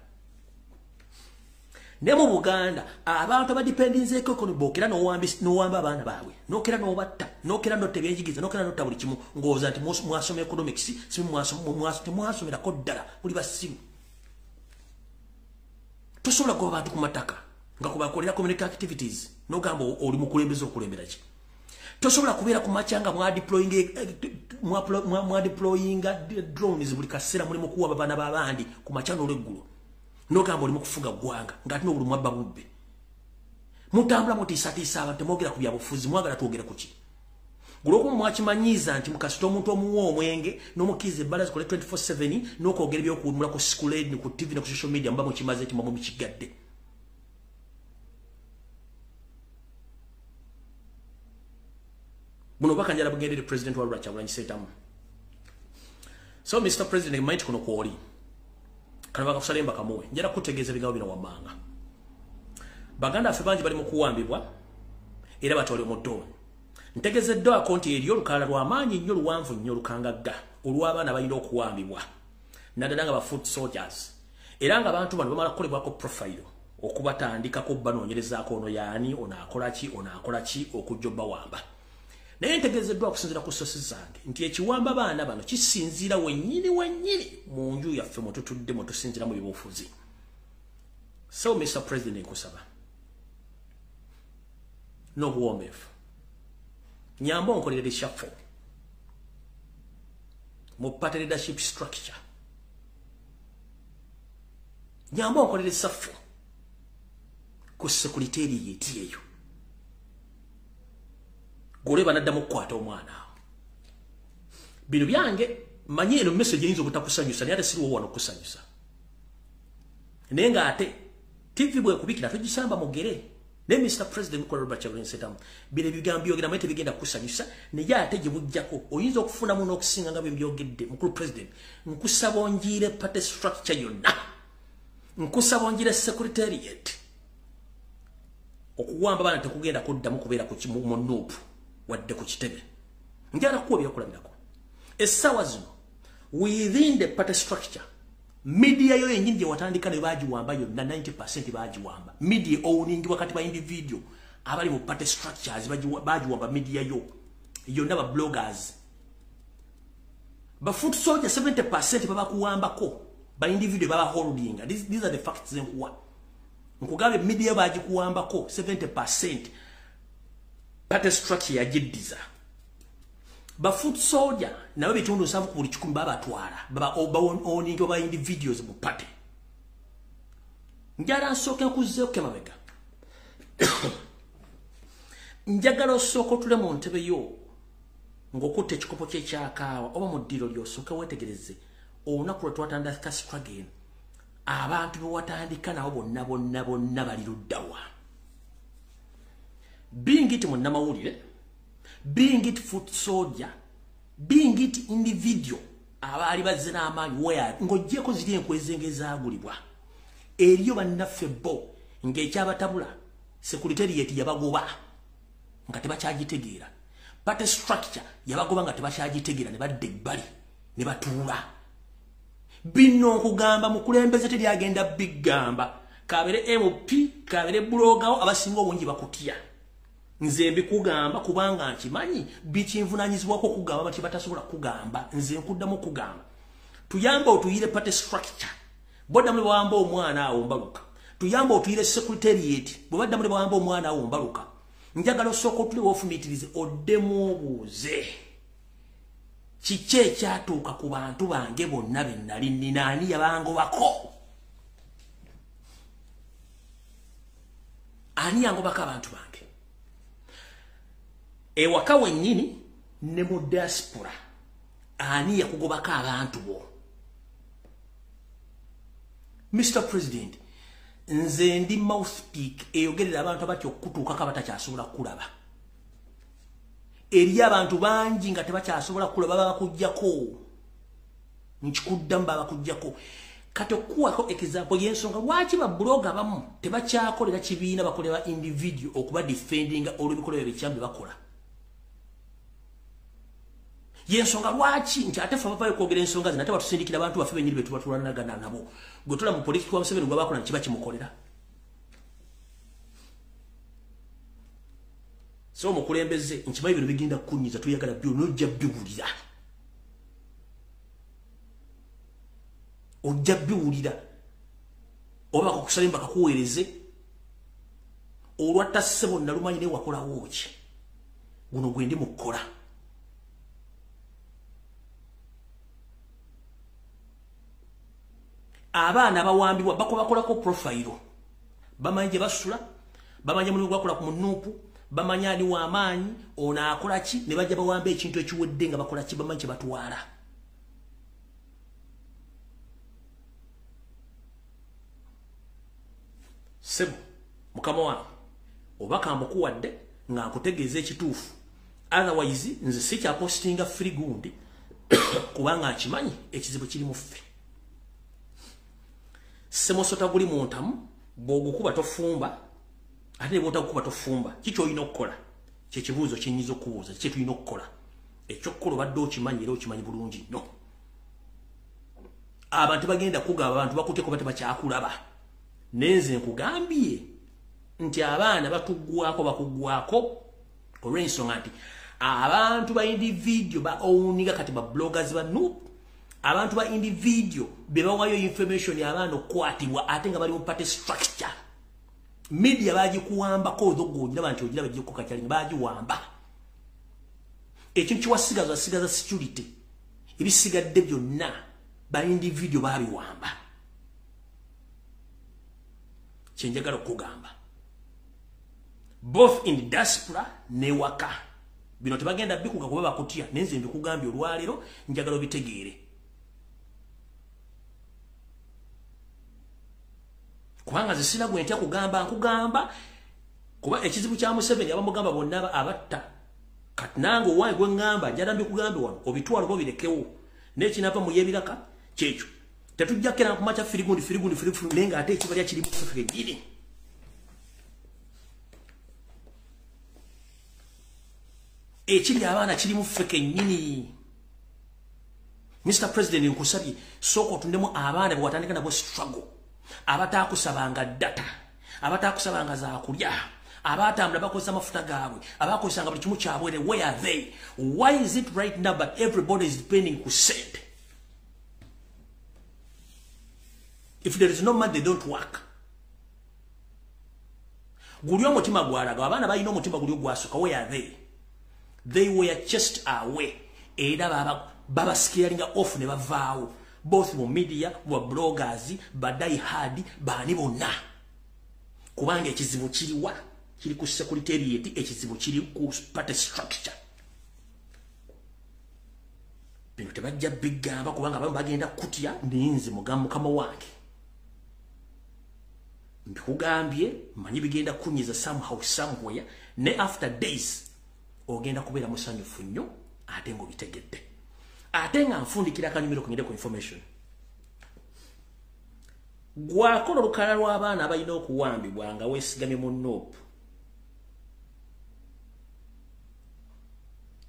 ne mu Buganda abantu abadipendinze economy bokera n'owamba abaana baabwe nokera n'obatta nokera n'otebyenjigiza nokera n'otta buli kimu ngooza nti mwasoma economics si mwasomera ko ddala buli basimu tosobola kuba abantu ku mataka nga kubakolera community activities nogamba oli mukulembeza okulembera ki tosobola kubeera ku machanga mwa deploying drones buli kaseera muli mukuwa babana babandi ku machano olw'eggulu nogamba oli mukufuga gwanga ngati no buli mwabba bubbe mutambula mutisatisa abantu mwogera ku byabufuzi mwagala twogera ku ki guloko mwakimanyiza nti mukasita omuntu omuwa omwenge n'omukize balance kole 24/7 n'okwogera ebyokuwumula ku school aid ku TV na ku social media mba mukimaze eti mwamu bikigadde buno bakanjala bugendere president wa Rwanda Kyagulanyi Ssentamu. So Mr. President might kuno kwoli kanaba kakusalemba kamuwe njala kutegeeza bigawo bino wamanga baganda afe bangi bali mu kuwambibwa era batole mu ddoozi ntegezedde akonti eriyo olukala lw'amaanyi nnyo luwanvu nnyo lukangagga olw'abaana balina okuwambibwa naddala nga ba foot soldiers era nga abantu bano bamala kukolebwako profile okubatandikako banoonyerezaako ono yaani onaakola ki okujja obbawamba naye ntegezeddwa okusinziira ku sosi zange nti ekiwamba baana bano kisinziira wennyini mu nju yaffe mwe tutudde mwe tusinziira mu byobufuzi. So Mr. President nkusaba n'obuwombeefu nyamba onkolere reshuffle mu party leadership structure nyamba onkolere shuffle ku secretariat yeyo goleba nadda mu kwata omwana bino byange manyi eno message yinzo butakusanyusa naye ate siriwo wano kusanyusa naye nga ate TV bwe kubikira tugisamba mugere ne Mr. President kwa Robert Kyagulanyi Ssentamu bile bigambo byogera mate bigenda kusanyusa naye ate gye bujjako oyinza okufuna muno okusinga nga byogedde mukulu president nkusaba onjire party structure yonna nkusaba onjire secretariat okuwamba bana tekugenda kuddamu kubeera ku kimu nope wadde ku kitebe njala kuwa byakulabirako essaawa zino within the party structure media yo yenyini gye watandika ne bagiwamba yonna 90% bagiwamba media owning wakati ba individual abali mu party structures bagiwamba media yo yonna ba bloggers ba foot soldier 70% babakuwambako ba individual baba holding these are the facts zenkuwa nkugabe media bagikuwambako 70% party structure ya jiddiza ba foot soldier nawe bitundu savu ku buli 10 babatwala baba owning ba individuals mu party njala nsoke kuzze okemabega njagala osoko tule mu ntebe yo ngokutte ekikopo kye kyakaawa oba mu ddiro lyosoke wetegereze olunaku lwe twatandika struggle abantu be watandika nabo bonna bali luddawa being it munnamawulire being it foot soldier being it individual abali bazze n'amaanyi where ng'oggyeko ziri enkwezi ng'ezaagulibwa eriyo bannaffe bo ng'ekyabatabula secretariat yabagoba nga tebakyagitegeera party structure yabagoba nga tebakyagitegeera ne badde ebbali ne batuula bino nkugamba mukulembeze teryagenda bigamba kabere MP kabere bulogawo abasinga obungi bakutya nze mbikugamba kubanga nkimanyi bikinvunanyizibwako kugamba bati batasobola kugamba nze nkuddamu kugamba tuyamba otuyire party structure bodda mwe bawamba omwana awo mbaluka tuyamba otuyire secretariat bwe badda mwe bawamba omwana awo mbaluka njagala osooka otuli wofumitirize oddemu obuuze kiki ekyatuuka ku bantu bange bonna be nnali nnina ani yabangobako ani yangobako abantu bange ewaka wennyini ne mu diaspora ani yakugobako abantu bo Mr. President nze ndi mouthpick eyogerera abantu abatyo okutuukako abatakyasobola kulaba eri abantu bangi nga tebakyasobola kulaba babakujjako nkikuddamu babakujjako kati okuwako example y'ensonga lwaki babloga abamu tebakyakolera kibiina bakolera individual okuba defendinga olw'ebikolwa byekyambe bakola yensonga lwaki nti ate fe bavayo kwogera ensonga zino ate batusindikira abantu baffe bennyini betuba tulanagana nabo gwe tola mu politiki wa Museveni gwe bakola kiba kimukolera so mukulembeze nkimanyi bino bigenda kunyiza tuyagala byo nojja biwulira ojja biwulira oba kukusalimba kakuweereze olwatta ssebo nalumanyi naye wakolawo ki guno gwe ndi mukola abaana bawambibwa bakolako profile bamanje basula bamanje mulimu gwakola ku munupu bamanya ali wa amaanyi ona akola ki ne bajja bawambe ekintu ekiwedde nga bakola ki bamanje batwala sebo mukama wange obaka mbukuwadde nga nkutegeeza ekituufu otherwise nze sikya postinga free gundi kubanga akimanyi ekizibu kiri mu ffe semosota guli muntamu bwogukuba tofumba ate ne bwotagukuba tofumba kiki olina okukola kyekibuuzo kyenyiza okubuuza kiki tulina okukola ekyokukola obadde okimanyi era okimanyi bulungi nnyo abantu bagenda kugaba abantu bakutyeko bate bakyakulaba nenze nkugambye nti abaana batuggwako bakuggwako olw'ensonga nti abantu ba individual ba owninga kati ba bloggers ba noob abantu ba individual be bawayo information y'abaana okukwatibwa ate nga bali mu party structure media bagikuwambako odogonyira bantu ogira bagiko kakyali bagiwamba ekintu kiwasigaza security ebisigadde byonna ba individual babiwamba kyenjagala okugamba both in the diaspora ne waka bino tebagenda bikuga kuba bakutya nenze mbikugambye olwalero njagala obitegeere kubanga zisina gwentya kugamba nkugamba kuba ekizibu kya Museveni abamugamba bonna abatta kati nange owange gwe ngamba njala mbikugambe wano obitwalo bo birekewo n'ekinava mu yebiraka kyekyo tetujja kera kumacha firigundi nenga ate ekibalya kiri mu ffe giri ekiri abaana kiri mu ffe kennyini Mr. President nkusabye soko tundemu abaana bwe watandika nabo struggle abatakusabanga data abatakusabanga za kulya abatambula bakoza mafuta gaabwe abakozanga buli kimu kyabwe where are they why is it right now but everybody is depending ku send if there is no money they don't work guli omutima gwalaga abaana balina omutima guli ogwasuka where are they were just away era baba scaring off ne bavaawo both mu media wa bloggers badai hard bani bonna kubanga ekizibu kiriwa kiri ku secretariat ekizibu kiri ku party structure bino tebajja bigamba kubanga abamu bagenda kutya ninze mugambo kama wange mbikugambye manyi bigenda kunyiza somehow somewhere ne after days ogenda kubeera musanyufu nnyo ate ngo bitegedde ate nga nfundikira akanyumiro kunyide ku information gwakola olukala lw'abaana abalina okuwambibwa nga weesigamye mu nope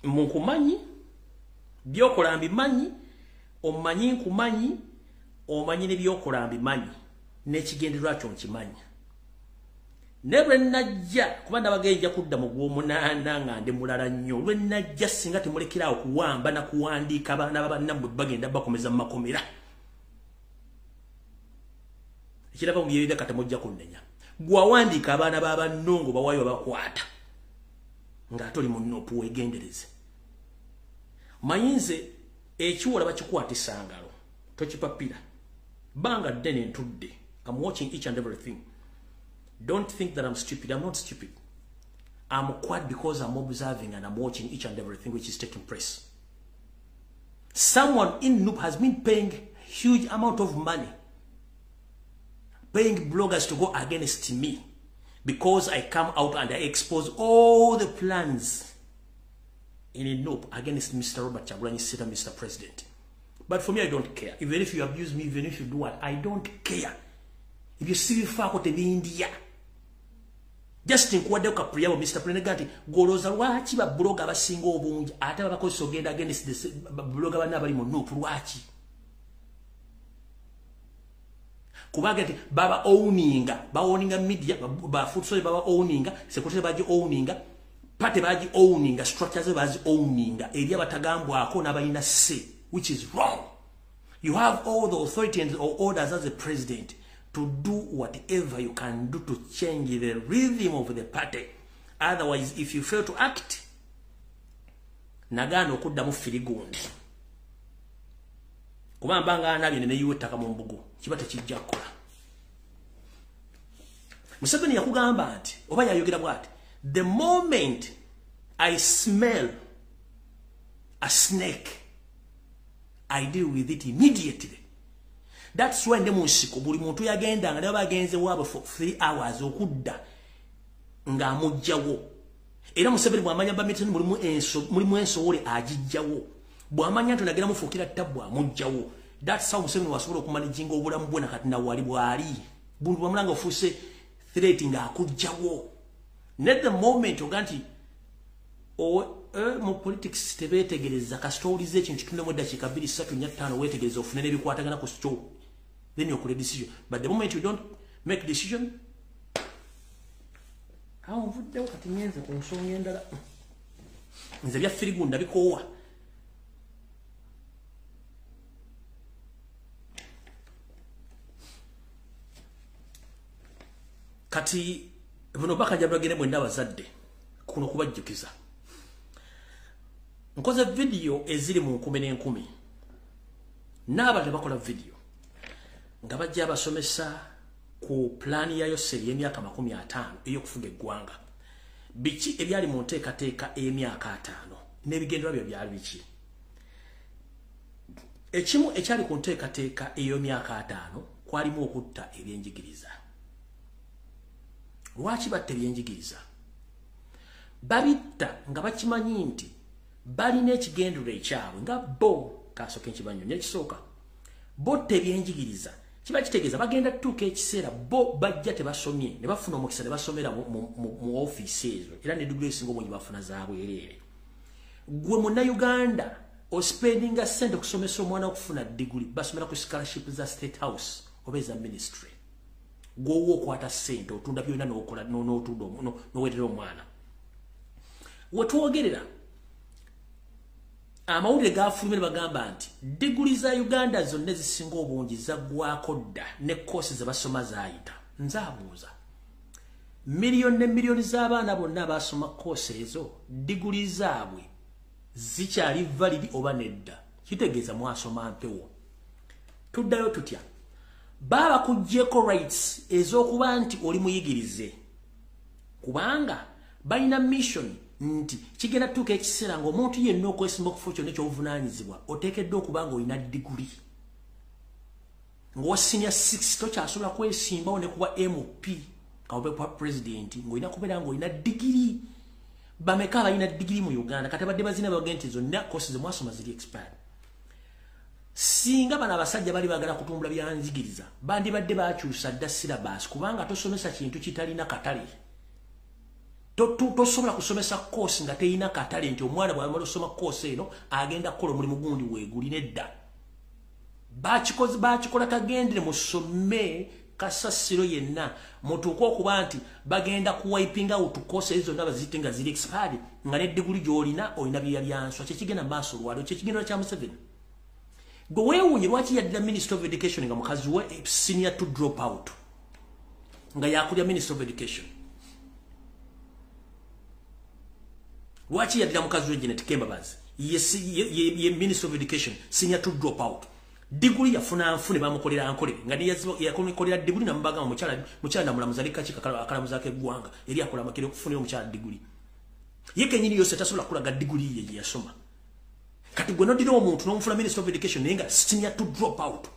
munkumanyi byokola mbimanyi omanyi nkumanyi omanyi ne byokola mbimanyi n'ekigendererwa kyo nkimanyi ne bwe najja kuba nabagenja kudda mu gw'omunaana nga ndi mulala nnyo lwe najja singa temulekerawo kuwamba na kuwandiika abaana babannammwe bagenda bakomeza mu makomera ekiraba mu byebida kati mujja kunnenya gwawandiika abaana b'abannongo bawaayo babakwata ng'ate oli mu nopu weegendereze mayinze ekiwola bakikwatisa ngalo tokipapira banga ddene ntudde I'm watching each and everything. Don't think that I'm stupid. I'm not stupid. I'm quiet because I'm observing and I'm watching each and everything which is taking place. Someone in Noop has been paying huge amount of money, paying bloggers to go against me because I come out and I expose all the plans in Noop against Mr. Robert Kyagulanyi Ssentamu, Mr. President. But for me, I don't care. Even if you abuse me, even if you do what, I don't care. If you see me fako te India, just think what they can pray about Mr. President. Goloza wachi ba bloga basinga obungi ate babakozesa ogenda against this bloga bana bali mu Noop lwaki kubaga ati baba owninga media ba footsoil baba owninga secretary baji owninga party baji owninga structures baji owninga eri abatagambwako n'abalina say, which is wrong. You have all the authority and or orders as a president to do whatever you can do to change the rhythm of the party. Otherwise, if you fail to act, nagano okuddamu firigundi. kubamba nga anabye ne yiwe ttaka mu mbugo kiba tekijja kukola. Museveni yakugamba nti oba yayogera bw'ati, the moment I smell a snake I deal with it immediately. That's when the musiko buli muntu yagenda nga laba agenze wabo for 3 hours okudda nga amujjawo. Era Museveni bw'amanya bamiteni mulimu ensowole agijjawo. Bw'amanya ntonagera mufukira ttabu amujjawo. That's how Museveni wasobola okumanijinga obulamu bwe nakati na wali bwali. Buntu bamulanga ofuse threat nga akujjawo. Net the moment oganti mu politics tebetegereza ka stories ekintu kitune mu dakika 2 3 4 5 wetegereza ofune nebikwatagana ku story. Then you make a decision. But the moment you don't make decision, how would they cut in the consuming end? The Via Frigunda Bikoa Kati Vonobaka Jabagene when that was that day. Kunokuba Jukiza. Because a video is really Mukumene and Kumi. Naba the Bakola video. Ngabajja basomesa ku plan yayo seri emyaka 50 eyokufuga eggwanga. Biki ebyali mu nteekateeka emyaka 5 n'ebigendera byo byali biki. Ekimu ekyali ku nteekateeka eyo myaka 5 kwalimu okutta ebyenjigiriza. Lwaki batta ebyenjigiriza? Babitta nga bakimanyi nti balina ekigendera ekyabwe nga bo kasoke nkibanyo n'ekisooka. Botta ebyenjigiriza kiba kitegeeza bagenda tuuka ekiseera bo bajja tebasomye ne bafuna omukisa ne basomera mu office ezo era ne degree singo mwenye bafuna zaabwe erere. Gwe Munnayuganda ospendinga sente okusomesa omwana okufuna degree basomera ku scholarship za State House oba eza ministry. Gwowo okwata sente otunda byonna n'okola n'otunda n'owetera omwana. Wetwogerera amawulire gafulumire bagamba nti degree za Uganda zonna zisinga obungi zaggwako dda ne course ze basoma zaayita. Nzaabuuza miliyoni ne miliyoni z'abaana bonna abasoma course ezo degree zaabwe zikyali valid oba nedda? Kitegeeza mwasoma mpewo. Tuddayo tutya baba kujjeko rights ez'okuba nti oli muyigirize kubanga balina mission nti kigenda tuuka ekiseera ng'omuntu yenna okwesimba okufa kyonna ekyobuvunaanyizibwa oteekeddwa okuba ng'olina degree. Ng'owa senior 6 tokyasobola kwesimbawo ne kuba MP kaobe kwa president ng'olina kubeera ng'olina degree. Bameka abalina degree mu Uganda kati abadde bazina bagenda nti zonna courses mwasoma ziri expired. Singa bana abasajja bali bagala kutumbula byanjigiriza bandibadde bakyusa dda syllabus kubanga tosomesa kintu kitalina katale. Tosobola kusomesa course nga teyina katale nti omwana bw'amala osoma course eno agenda kukola omulimu gundi weeguli nedda. Bakikola kagendere musome kasasiro yenna mutuuka okuba nti bagenda kuwiping out course ezo zonna baziyite nga ziri expired nga ne degree gy'olina olina byanswa kyekigenda maaso lwaliro kyekigendera kya Museveni. Gwe weewuunye lwaki yaddira Minister of Education nga mukazi we senior to drop out nga yakulya Minister of Education? Lwaki yaddira mukazi we Janet Kembabazi ye Minister of Education senior to drop out? Degree yafuna nfune bamukolera ankole nga yakolera degree na mbaga mukyala namulamuza likaki akalamuza ke gwanga eri akola makire okufunira omukyala degree. Ye kenyini yose tasobola kulaga degree ye yasoma. Kati gwe nodira omuntu n'omufuna Minister of Education nenga senior to drop out.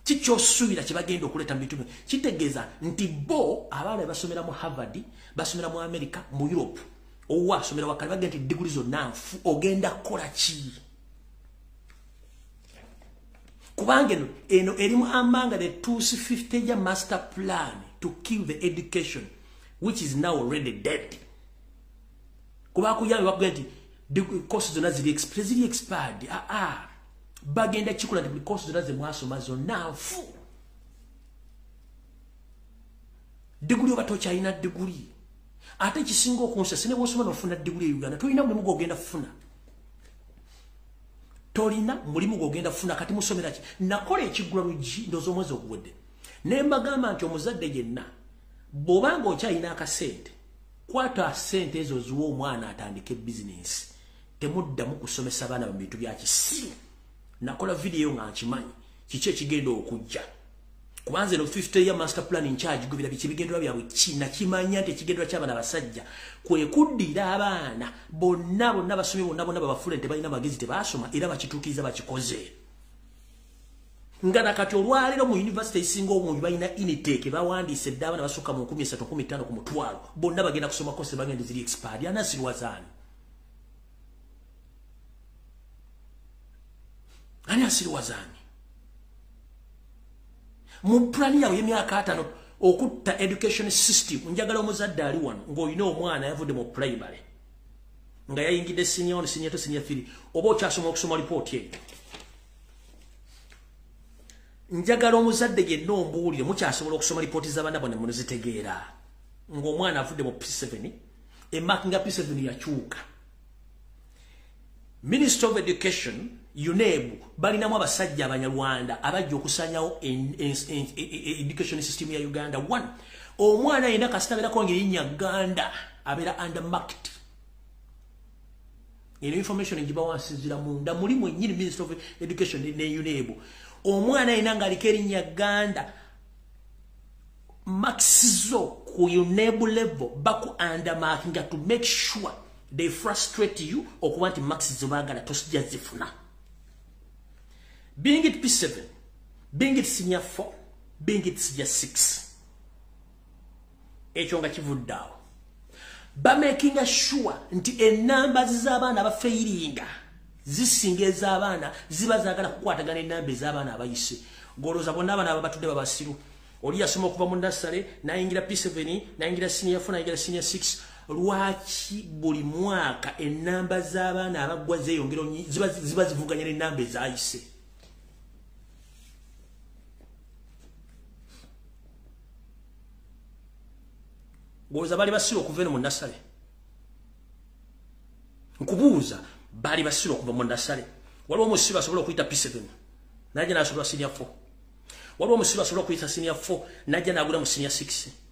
Kikyosuubira kyebagenda okuleta mu bitume kitegeeza nti bo abaana basomera mu Harvard basomera mu America mu Europe owa somera wakali bagenda nti degree zonna nfu ogenda kukola ki? Kubanga eno erimu amanga the 250 master plan to kill the education which is now already dead. Kuba kuyambe bagenda nti courses zonna ziri expired. Bagenda kikola nti courses zonna ze mwasoma zonna nfu. Degree oba tokyalina degree. Ate kisinga okunsa sine bw'osoma n'ofuna degree e Uganda tolina mulimu gw'ogenda kufuna. Tolina mulimu gw'ogenda kufuna kati musomera ki? Nakola ekiggula luggi ndowooza omwezi oguwedde. Ne mbagamba nti omuzadde yenna bw'obanga okyalina akasente kwata sente ezo ziwa omwana atandike bizinensi. Temuddamu kusomesa abaana mu bintu bya kisiru. nakola video nga nkimanyi kiki ekigenda okujja kubanze no 50 year master plan in charge gubira bikibigendwa byabwe kina kimanya nti ekigendwa ky'abana basajja kwe kuddira abaana bonna basomye bonna babafulente balina magezi tebasoma era bakituukiza bakikoze ngana kati olwaliro mu university isinga omungi balina intake bawandiise dda abana basukka mu 13-15 ku mutwalo bonna bagenda kusoma course bagenda ziri expired anasirwazani anasirwazani mu plan yawe y'emyaka 5 okutta education system njagala omuzadde ali wano ng'olina omwana yavudde mu primary nga yayingidde senior 1 senior 2 senior 3 oba okyasoma okusoma report eyo njagala omuzadde yenna ombuulire mukyasobola okusoma ripooti z'abaana bonna munozitegeera ng'omwana avudde mu P7 emaki nga P7 yakyuka Minister of Education UNEB balinamu abasajja abanyarwanda abajja okusanyawo education system ya Uganda. 1 omwana yena kasita abeera kwongera erinnya Ganda abeera undermarked. Eno information njiba wansinzira munda mulimu ennyini Minister of Education ne UNEB omwana yena ng'aliko erinnya Ganda maxizo ku UNEB level baku undermarkinga to make sure they frustrate you okuba nti maxizo baagala tosijja zifuna. Being it P7, being it senior 4, being it senior 6. Ekyo nga kivuddawo. Ba making sure nti enamba z'abaana abafeiringa zisinga ez'abaana ziba zaagala kukwatagana enamba ez'abaana abayise. Ng'olowooza bonna abaana ababatudde babasiru. Oli yasoma okuva mu nursery nayingira P7 nayingira senior 4 nayingira senior 6. Lwaki buli mwaka enamba z'abaana abagwa zeeyongera ziba zivuganya n'enamba ezayise. Ng'olowooza bali basira okuva eno mu nursery. Nkubuuza bali basira okuva mu nursery. Waliwo omusiru asobola okuyita P7 najja n'asobola senior 4. Waliwo omusiru asobola okuyita senior 4 najja n'agula mu senior 6.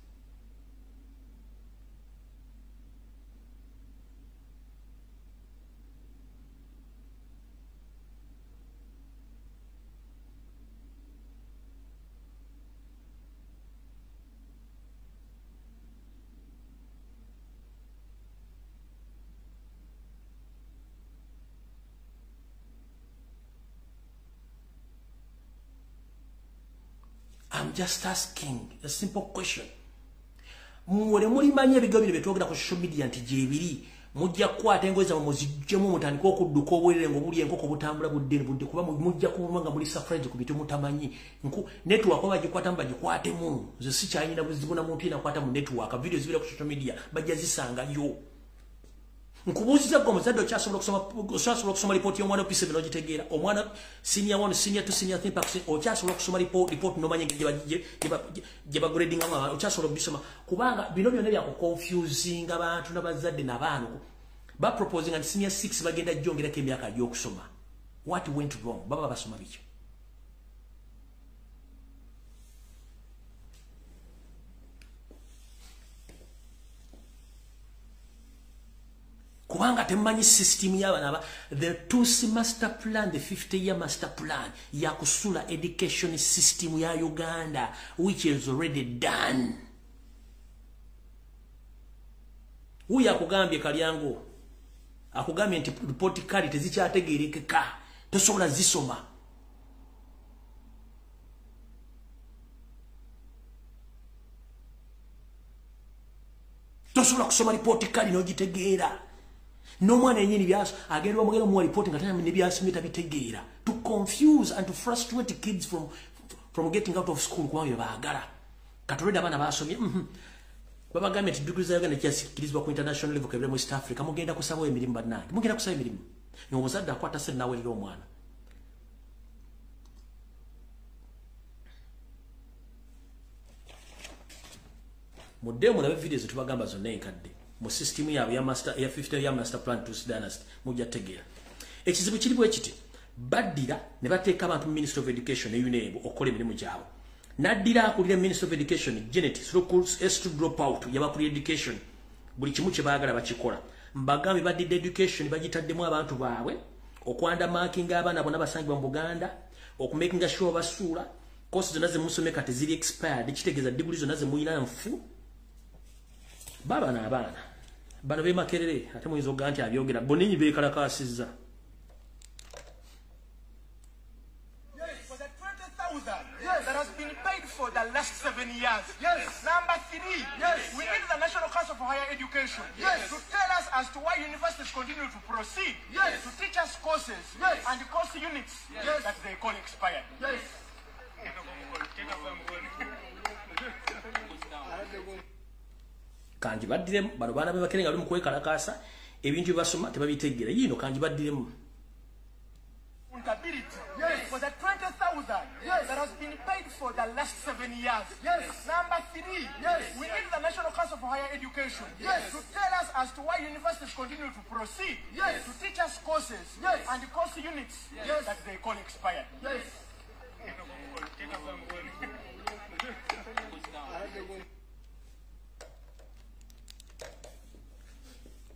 I'm just asking a simple question. Mwere muri manye bigabire betogera ku social media nti jebiri mujja kwata engoza mu muzijjemu mutandika okudduka obwerere ngo buli enkoko butambula budde kuba mujja kubanga muri safrage ku bitu mutamanyi nku network oba gikwata mbagikwate mu zo si kyanyina buzibuna muntu ina kwata mu network video zibira ku social media bajja zisanga yo nkubuuziza gwo muzadde okyasobola okusoma report y'omwana P7 ogitegeera omwana senior 1 senior 2 senior 3 okyasobola okusoma report nomanye gye bagrading ama okyasobola obisoma kubanga bino byonna bya confusing abantu n'abazadde n'abaana ba proposing and senior 6 bagenda jjongerako emyaka gy'okusoma. What went wrong? Baba basoma biki? Kubanga temanyi system y'abana the 2C master plan, the 50-year master plan ya kusula education system ya Uganda which is already done. Uya akugambye kalyango akugambye nti report card tezikyategeerekeka tosobola zisoma. Tosobola kusoma report card n'ogitegeera. No mwana yenyini byaso agendwa mugera mu report nga tanya ne byasomye tabitegeera to confuse and to frustrate kids from getting out of school kwa yo baagala katoleda bana basomye baba government degrees ya Uganda kyasikirizwa ku international level kabira mu East Africa mugenda kusaba emirimu banange mugenda kusaba emirimu ngo muzadde akwata se nawe lero omwana modemo na videos tubagamba zonna enkadde mu system ya 50 ya master plan to dynasty mujja tegera ekizibu kiri bwe kiti baddira ne bateeka abantu Minister of Education ne UNEB okola emirimu gyabo naddira akulira Minister of Education Janet schools to drop out yabakuli education buli kimu kye baagala bakikola mbagambi baddidde education bagitaddemu abantu baabwe okwanda marking abaana bonna basangibwa mu Buganda okumakinga sure basuula course zonna ze musome kati ziri expired kitegeeza degree zonna ze muyina nfu baba na abaana bano be makerere ate muyinza okugaa nti abyogera boninyi beekalakaasizza that has been paid for the last 7 years. Yes. Number 3, yes. We need the National Council for Higher Education, yes, to tell us as to why universities continue to proceed, yes, to teach us courses, yes, and course units, yes, that they call expired. Yes. Kanji baddiremu bano baana be bakerenga bali mu kwekalakaasa ebintu bibasoma tebabitegeera yino kanji baddiremu Accountability, yes, for the 20,000, yes, that has been paid for the last 7 years. Yes. Number 3, yes, we need the National Council for Higher Education, yes, to tell us as to why universities continue to proceed, yes, to teach us courses, yes, and course units, yes, that they call expired. Yes.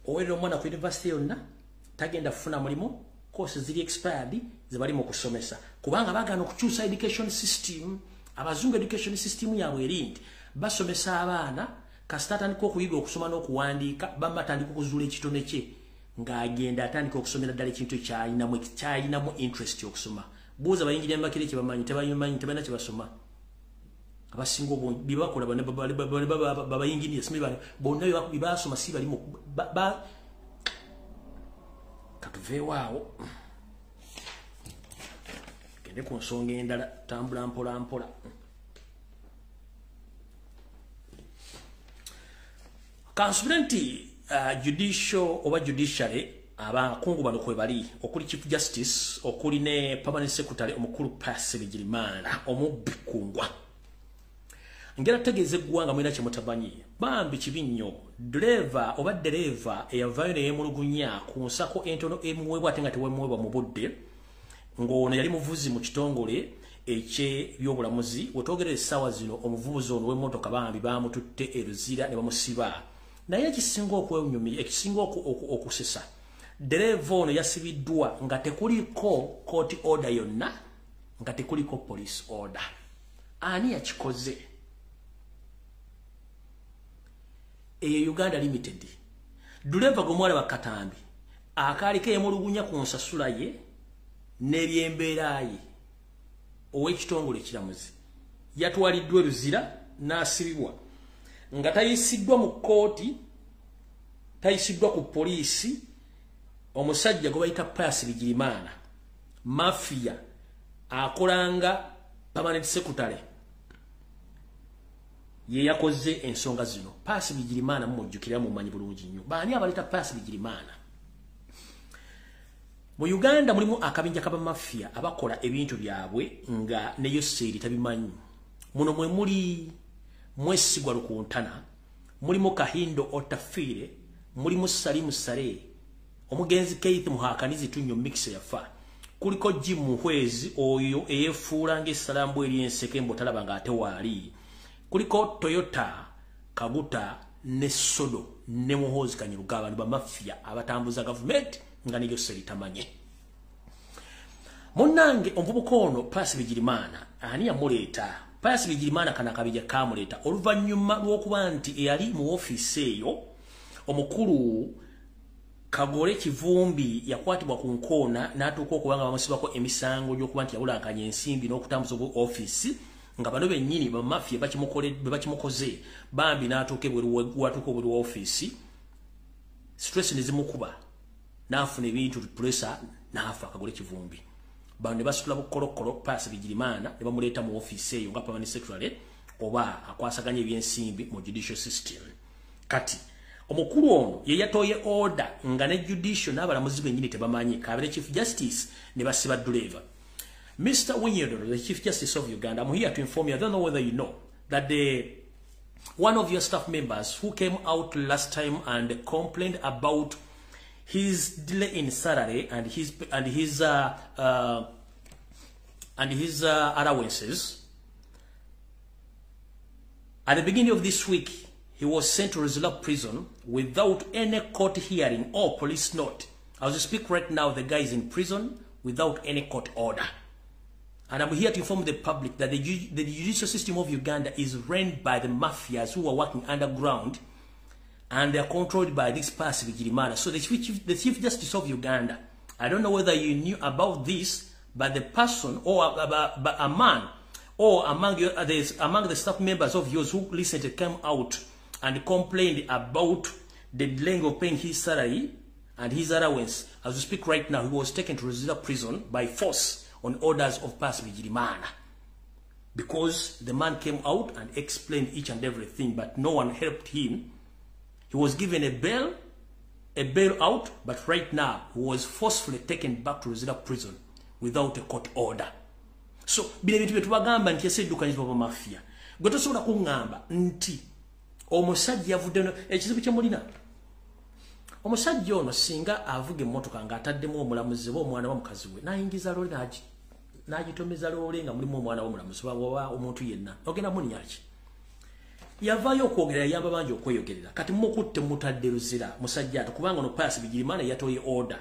Owero omwana ku university yonna tagenda kufuna mulimu courses ziri expired zibali mu kusomesa kubanga bagana okukyusa education system abazungu education system yaabwe erindi basomesa abaana kasita atandika okuyiga okusoma n'okuwandiika bamba atandika okuzuula ekitone kye ng'agenda atandika okusomera ddala ekintu kyayinamu interest okusoma buuza bayingirira mbakire kye bamanyi tebalina kye basoma abasinga obungi bibakola babayingirira simbi bonna bibasoma si bali mu katuveewaawo gende ku nsonga endala tambula mpola mpola kansubire nti judicial oba judiciary abakungu bano kwe bali okuli chief justice okuli ne permanent secretary omukulu Pass Bigirimana omubbi kungwa ngera tegeze gwanga mwina kye mutabanyi bambi kibinyo driver oba dereva eyavayo ne yemulugunya ku nsako entono emuwebwa atenga tewemwebwa mu budde ng'ono yali muvuzi mu kitongole ekye byobulamuzi wetogere essaawa zino omuvubuzi ono w'emmotoka bambi bamututte eruzira ne bamusiba naye ekisinga okwenyumya ekisinga okusesa dereva ono yasibiddwa nga tekuliko court order yonna nga tekuliko police order ani yakikoze eyo Uganda Limited duleva gomwala bakatambi akaliko yemulugunya ku nsasula ye n'ebyembeera ye ow'ekitongole ekiramuzi yatwaliddwa eruzira n'asibibwa nga tayisiddwa mu kooti tayisiddwa ku poliisi omusajja gwe bayita Pass Bigirimana mafia akolanga permanent secretary ye yakoze ensonga zino Pass Bigirimana mumujjukira mu manyi bulungi nnyo baani abaleta Pass Bigirimana mu Uganda mulimu akabinja kaba mafia abakola ebintu byabwe nga neyo seri tabimanyi muno mwe muli Mwesigwa Lukuntana mulimu Kahindo Otafire mulimu Salimu Sare omugenzi Keith Muhakanizi tunyo mix yafa kuliko Jim Muhwezi oyo eyefuula ng'essalambu eri enseke mbotalaba nga ate waali kuliko Toyota Kaguta ne Sodo ne Muhozi Kanyiruga abantu ba mafia abatambuza government nga niyo seri tamanye Munange omuvubuka ono Pass Bigirimana ani yamuleeta Pass Bigirimana kana kabija kamuleeta oluvannyuma lw'okuba nti eyali mu office eyo omukulu Kagore Kivumbi yakwatibwa ku nkoona n'atuuka okubanga bamusibako emisango gy'okuba nti yawulankanya ensimbi n'okutambuza office nga bano bennyini ba mafia bakimukoze bambi n'atuuka obweru wa office stress nezimukuba n'afuna ebintu pressure n'afa Kagore Kivumbi bano ne basitula bukolokolo Pass Bigirimana ne bamuleeta mu office eyo nga permanent secretary oba akwasaganya ebyensimbi mu judicial system kati omukulu ono ye yatoye order nga ne judicial n'abalamuzi bennyini tebamanyi kabere chief justice ne basiba driver Mr. Winyedo, the Chief Justice of Uganda, I'm here to inform you. I don't know whether you know that one of your staff members who came out last time and complained about his delay in salary and his allowances. At the beginning of this week, he was sent to reserve prison without any court hearing or police note As we speak right now, the guy is in prison without any court order. And I'm here to inform the public that the judicial system of Uganda is run by the mafias who are working underground, and they are controlled by this passive Girimana. So the Chief Justice of Uganda, I don't know whether you knew about this, but the person or a man or among the staff members of yours who recently came out and complained about the delay of paying his salary and his allowance. As we speak right now, he was taken to Rosita prison by force on orders of passive Girimana, because the man came out and explained each and everything, but no one helped him. He was given a bail out, but right now he was forcefully taken back to Rosita prison without a court order. So, bine bintu betubagamba nti yaseddukanyizibwa ba mafia. Gwe tosobola kungamba nti omusajja yavuddeno ekizibu kye mulina. Omusajja ono singa avuga emmotoka ng'ataddemu omulamuzi wa omwana wa mukazi we n'ayingiza loole n'agitomeza loole nga mulimu omwana w'omulamuzi wa omuntu yenna. Ogenda munya ki? Yavaayo okwogera yamba bangi okweyogerera. Kati mukutte mutadde Luzira musajja ato kubanga ono paasi Bigirimana yatoye order.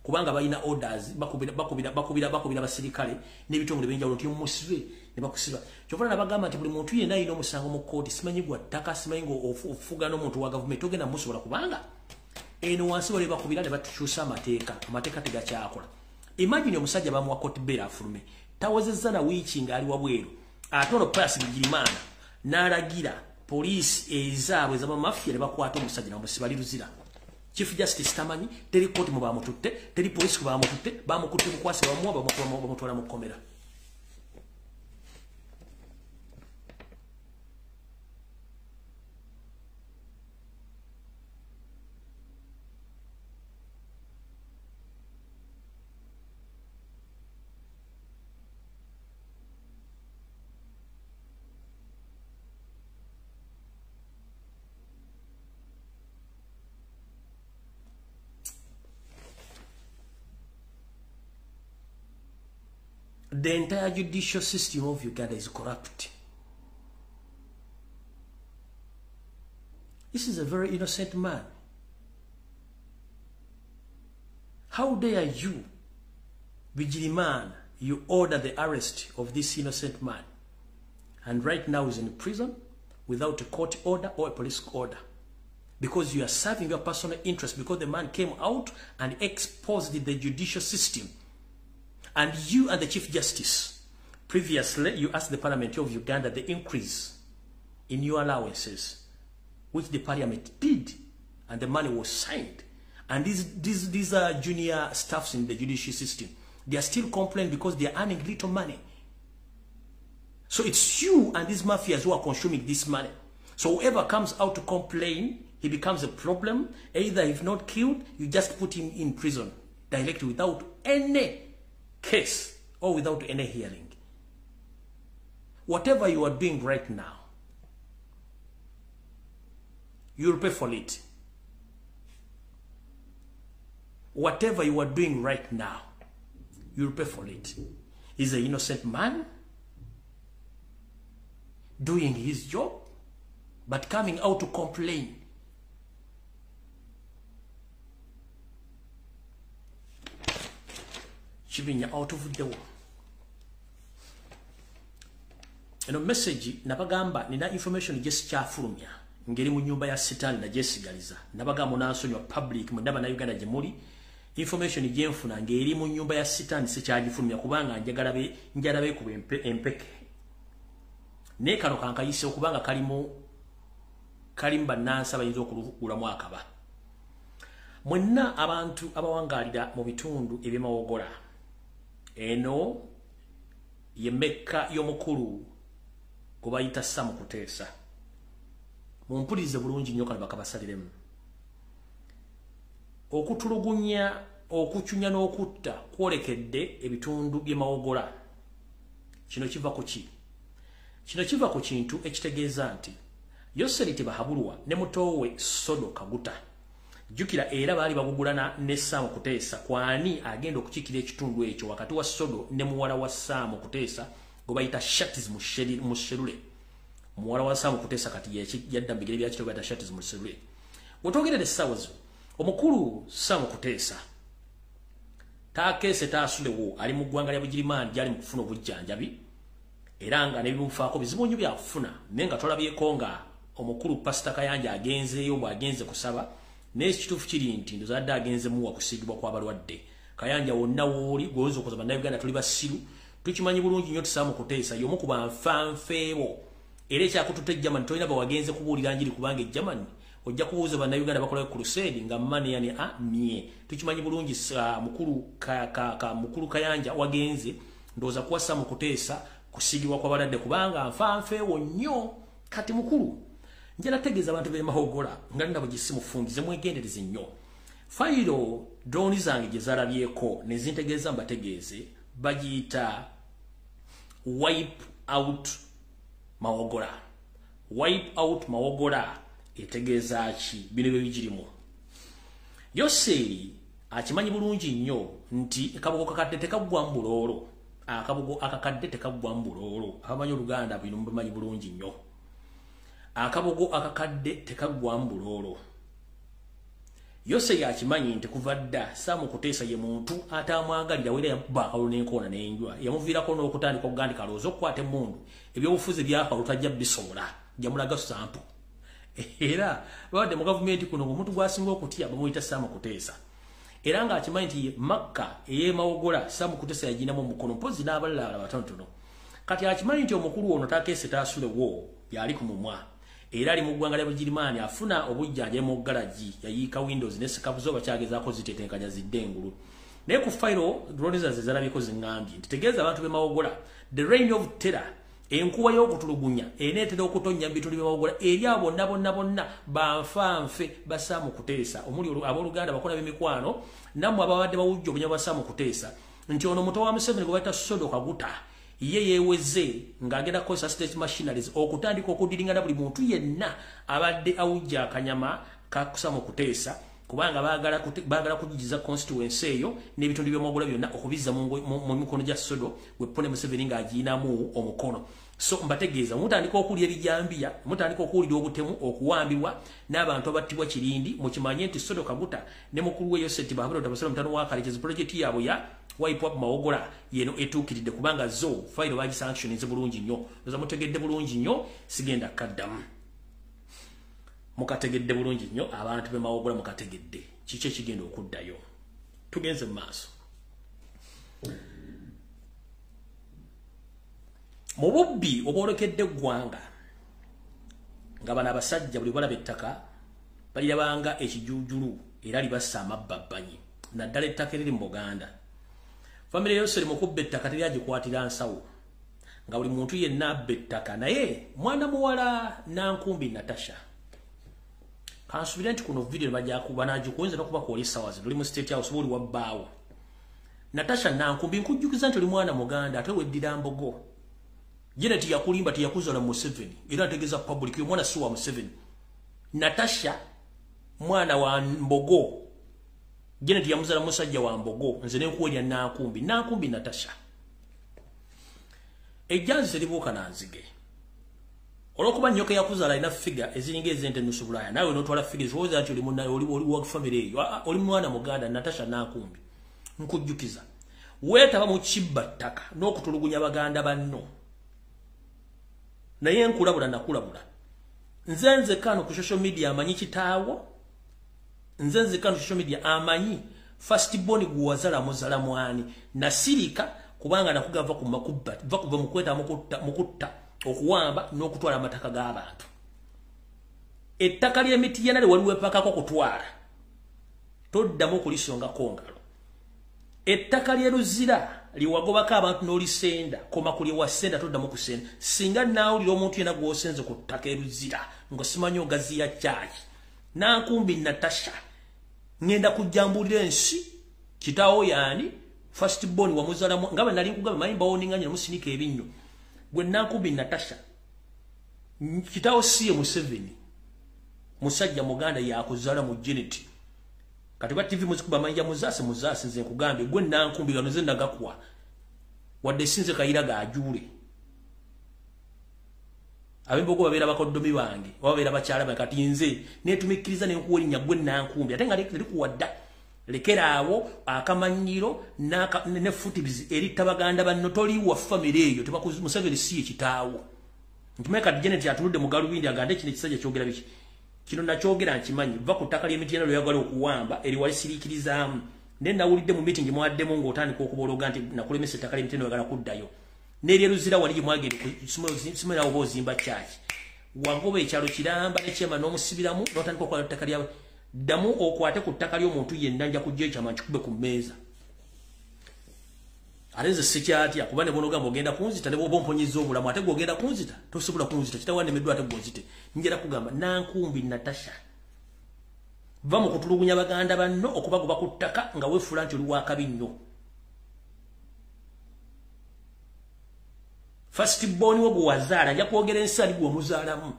Kubanga balina orders bakubira basirikale n'ebitongole benjawulo nti musibe ne bakusiba. Kyova nabagamba nti buli muntu yenna alina omusango mu kkooti, simanyi gwa ttaka, simanyi ofuga n'omuntu wa gavumenti ogenda musobola kubanga eno wansi wale bakubira ne batukyusa amateeka tegakyakola. Imagine omusajja bamuwa court bail afulume, tawozezza na wiiki ng'ali wabweru, ate ono paasi Bigirimana n'alagira poliisi ezaabwe ez'abamafia ne bakwata omusajja n'amusiba Luzira. Chief Justice tamanyi, teri koti mu bamututte, teri police ku bamututte, bamukutte bukwasi bamuwa bamutwala mu kkomera. The entire judicial system of Uganda is corrupt. This is a very innocent man. How dare you, Bigirimana, you order the arrest of this innocent man, and right now he's in prison without a court order or a police order, because you are serving your personal interest, because the man came out and exposed the judicial system. And you and the Chief Justice, previously you asked the Parliament of Uganda the increase in your allowances, which the Parliament did, and the money was signed. And these are junior staffs in the judicial system. They are still complaining because they are earning little money. So it's you and these mafias who are consuming this money. So whoever comes out to complain, he becomes a problem. Either if not killed, you just put him in prison directly without any case or without any hearing. Whatever you are doing right now, you'll pay for it. Whatever you are doing right now, you'll pay for it. He's an innocent man doing his job, but coming out to complain. Chibinya out of the war. Eno message nabagamba nina information just kyafulumya ngeri mu nyumba ya sitani na jesigaliza nabagamba nansonywa public mu ndaba na Uganda gye muli information jenfuna ngeri mu nyumba ya sitani sekyagifulumya kubanga njalabe ku empeke ne kano kankayise okubanga kalimba nansa bayinza okulugula mu akaba mwenna abantu abawangalira mu bitundu ebyemawogola eno yemeka y'omukulu kubayita Samu Kuteesa mumpulize bulungi nnyo kana bakabasaliremu okutulugunya okuchunya n'okutta kwolekedde ebitundu by'emawogola kino kiva ku ki kino kiva ku kintu ekitegeeza nti Yoseri Tibahabulwa ne mutowe Sodo Kaguta jukira era bali bagugulana ne Samu Kuteesa kwani agenda okukikira ekitundu ekyo wakati wa Sodo ne muwala wa Samu Kuteesa go bayita Shatiz Musherule muwala wa Samu Kuteesa kati yadda mbigere byakito bayita Shatiz Musherule wotogere de sawazo omukulu Samu Kuteesa takese tasulewo ali mu ggwanga lya Bugirimani gyali mu kufuna obujjanjabi era nga n'ebimufaako bizibu nnyo byakufuna naye nga tolabyeko nga omukulu Pastor Kayanja agenzeeyo bw'agenze kusaba n'ekituufu kiri nti ndozadde agenze muwa kusiigibwa kw'abalwadde Kayanja wonna wooli gwoza okoza bannayuganda tuli basiru tukimanyi bulungi nnyo tusaamu kuteesa y'omu ku banfanfeebo era ekyakututta Germany tolina bawagenze kubuulira njiri kubanga Germany ojja kubuuza bannayuganda bakola crusade nga mmane yani mie tukimanyi bulungi mukulu Kayanja wagenze ndowooza kuwasa mu kuteesa kusiigibwa kw'abalwadde kubanga nfanfeewo nnyo kati mukulu njala tegeeza abantu b'emahogola nga ndabo gisimufungize mwegendereze nnyo fayiro drone zange gye zalabyeko ne zintegeeza mbategeeze bagiyita wipe out mawogola etegeeza ki bino bye bigirimu Yoseeri akimanyi bulungi nnyo nti akabogo kakadde tekaggwa mu buloolo akabogo akakadde tekaggwa mu buloolo abamanyi Oluganda bino mubimanyi bulungi nnyo akabogo akakadde tekaggwa mu buloolo Yoseeri akimanyi nti kuva dda Saamu Kuteesa ye muntu atamwagalira wera yakuba akalulu n'enkoona n'enjwa yamuviirako n'okutandika okugandika alowooza okukwata emmundu ebyobufuzi by'akalulu tajja bisobola jamulaga sampu era babadde mu gavumenti kuno omuntu gwasinga okutya bamuyita Saamu Kuteesa era nga akimanyi nti Makka ey'emawogola Saamu Kuteesa yaginamu omukono mpozi n'abalala batonotono kati akimanyi nti omukulu ono takeese taasulewo yali ku mumwa era ali mu ggwanga lya Bugirimani afuna obujjanjabi mu galaji yayiika windows ne sikabuzo bakyagezaako zitetenkanya ziddengulu naye ku fayiro drone zaze zalabyeko zingambye nti tegeeza abantu b'emawogola the reign of terror enkuwa y'okutulugunya eneetera okutonnya mu bitundu by'emawogola eri abo bonna banfanfe ba Saamu Kuteesa omuli abooluganda bakola b'emikwano nammwe ababadde bawujja obunyama bwa Saamu Kuteesa nti ono muto wa Museveni gwe bayita Sodo Kaguta ye yeeweze ng'agenda kukozesa state machineries okutandika okudiringana buli muntu yenna abadde awujja akanyama ka Saamu Kuteesa kubanga baagala kujijiza constituency eyo n'ebitundu by'emawogola byonna okubizza mu mikono gya Sodo weppone Museveni ng'agiinamu omukono so mbategeeza mutandika okuwulira ebijambiya mutandika okuwulira obutemu okuwambibwa n'abantu abattibwa Kirindi mukimanye nti Sodo Kaguta ne mukulu we Yoseti Bahabula Tabasala mutano wa Kalekezi project yaabwe ya wipe up mawogola yeno etuukiridde kubanga zo fayiro bagi sanctions bulungi nnyo ndoza mutegedde bulungi nnyo sigenda kaddamu mukategedde bulungi nnyo abantu b'emawogola mukategedde kiki ekigenda okuddayo tugenze mu maaso mu bubbi obwolekedde eggwanga nga bano abasajja buli balaba ettaka balirabanga ekijuujulu era libassa amabbabbanyi naddala ettaka eriri mu Buganda famire yose limukubba ettaka teryagikwatira nsawo nga buli muntu yenna abba ettaka naye mwana muwala Nankumbi Natasha kansubira nti kuno video bajakuba nagikuwenza nokuba kwoli sawazi tuli mu state house buli wabbaawo Natasha Nankumbi nkujjukiza nti oli mwana Muganda ate weddira Mbogo Janet yakulimba tiyakuzola Museveni era ategeeza public yo mwana si wa Museveni Natasha mwana wa Mbogo Janet yamuzala musajja wa Mbogo nze nenkuwelya Nankumbi Natasha ejjanzi teribuuka nanzige olwokuba nyoka yakuzala ina figa eziringa ezente nusu Bulaya nawe notwala figa eziwoza nti oli munayo oli wa family eyo oli mwana Muganda Natasha Nankumbi nkujjukiza weetaba mu kibba ttaka n'okutulugunya baganda banno naye nkulabula nakulabula nzenze kano ku social media amanyi kitaawo nzenze kano social media amanyi first born guwazala muzala mwani nasirika kubanga nakugava ku makubba vakuva mukweta mukutta okuwamba n'okutwala amataka g'abantu ettaka ly'emiti yenale waliwo epakako kutwala toddamu okulisonga kongalo ettaka ly'eruzira liwagobako abantu n'olisenda koma kuli wasenda toddamu kusenda singa naawulira omuntu yena gw'osenze ku ttaka eruzira ng'osimanyi ogaziya kyaki Nankumbi Natasha ngenda kujjambulira ensi kitaawo yaani first born wamuzala ngaba nali nkugamba mayimba oninganya musinika ebinnyo gwe Nankumbi Natasha kitaawo siye Museveni musajja Muganda yakuzala mu Janet kati ba TV muzikuba manja muzase nze nkugambe gwe Nankumbi gano ze ndagakwa wadde sinze kayira gaajule abembogo babeera bakoddomi bange babeera bakyala kati nze netumikkiriza nenkuwelinya gwe Nankumbi ate nga likuwadda lekerawo akamanyiro ne footages eritta baganda banno toli wa family eyo tebakuzi Museveni si ekitaawo ntumeka Janet atuludde mu galubindi agande kino ekisajja kyogera biki kino nakyogera nkimanyi va ku ttaka ly'emityana lweyagala okuwamba eri walisiriikirizaamu ne nawulidde mu meeting mwaddemu ng'otandika okubologa nti nakulemesa ettaka ly'emityana lweyagala kuddayo n'eryeruzira wali mwagende simera oba ozimba kyaki wagoba ekyalo kiramba nekyema n'omusibiramu n'otandika okukola ttaka lyawe ddamu okwate ku ttaka ly'omuntu yenna nja kujja ekyama nkikube ku mmeeza ate nze sikyatya kuba ne bonogamba ogenda kunzita ne bwoba omponyezza obulamu ate gwogenda kunzita tosobola kunzita kitawandemeddwa ate gwonzite njera kugamba Nankumbi Natasha va mu kutulugunya baganda banno okubagoba ku ttaka nga weefuula nti oli wakabi nnyo first born wo bwazaala nja kwogera ensali gwe omuzaalamu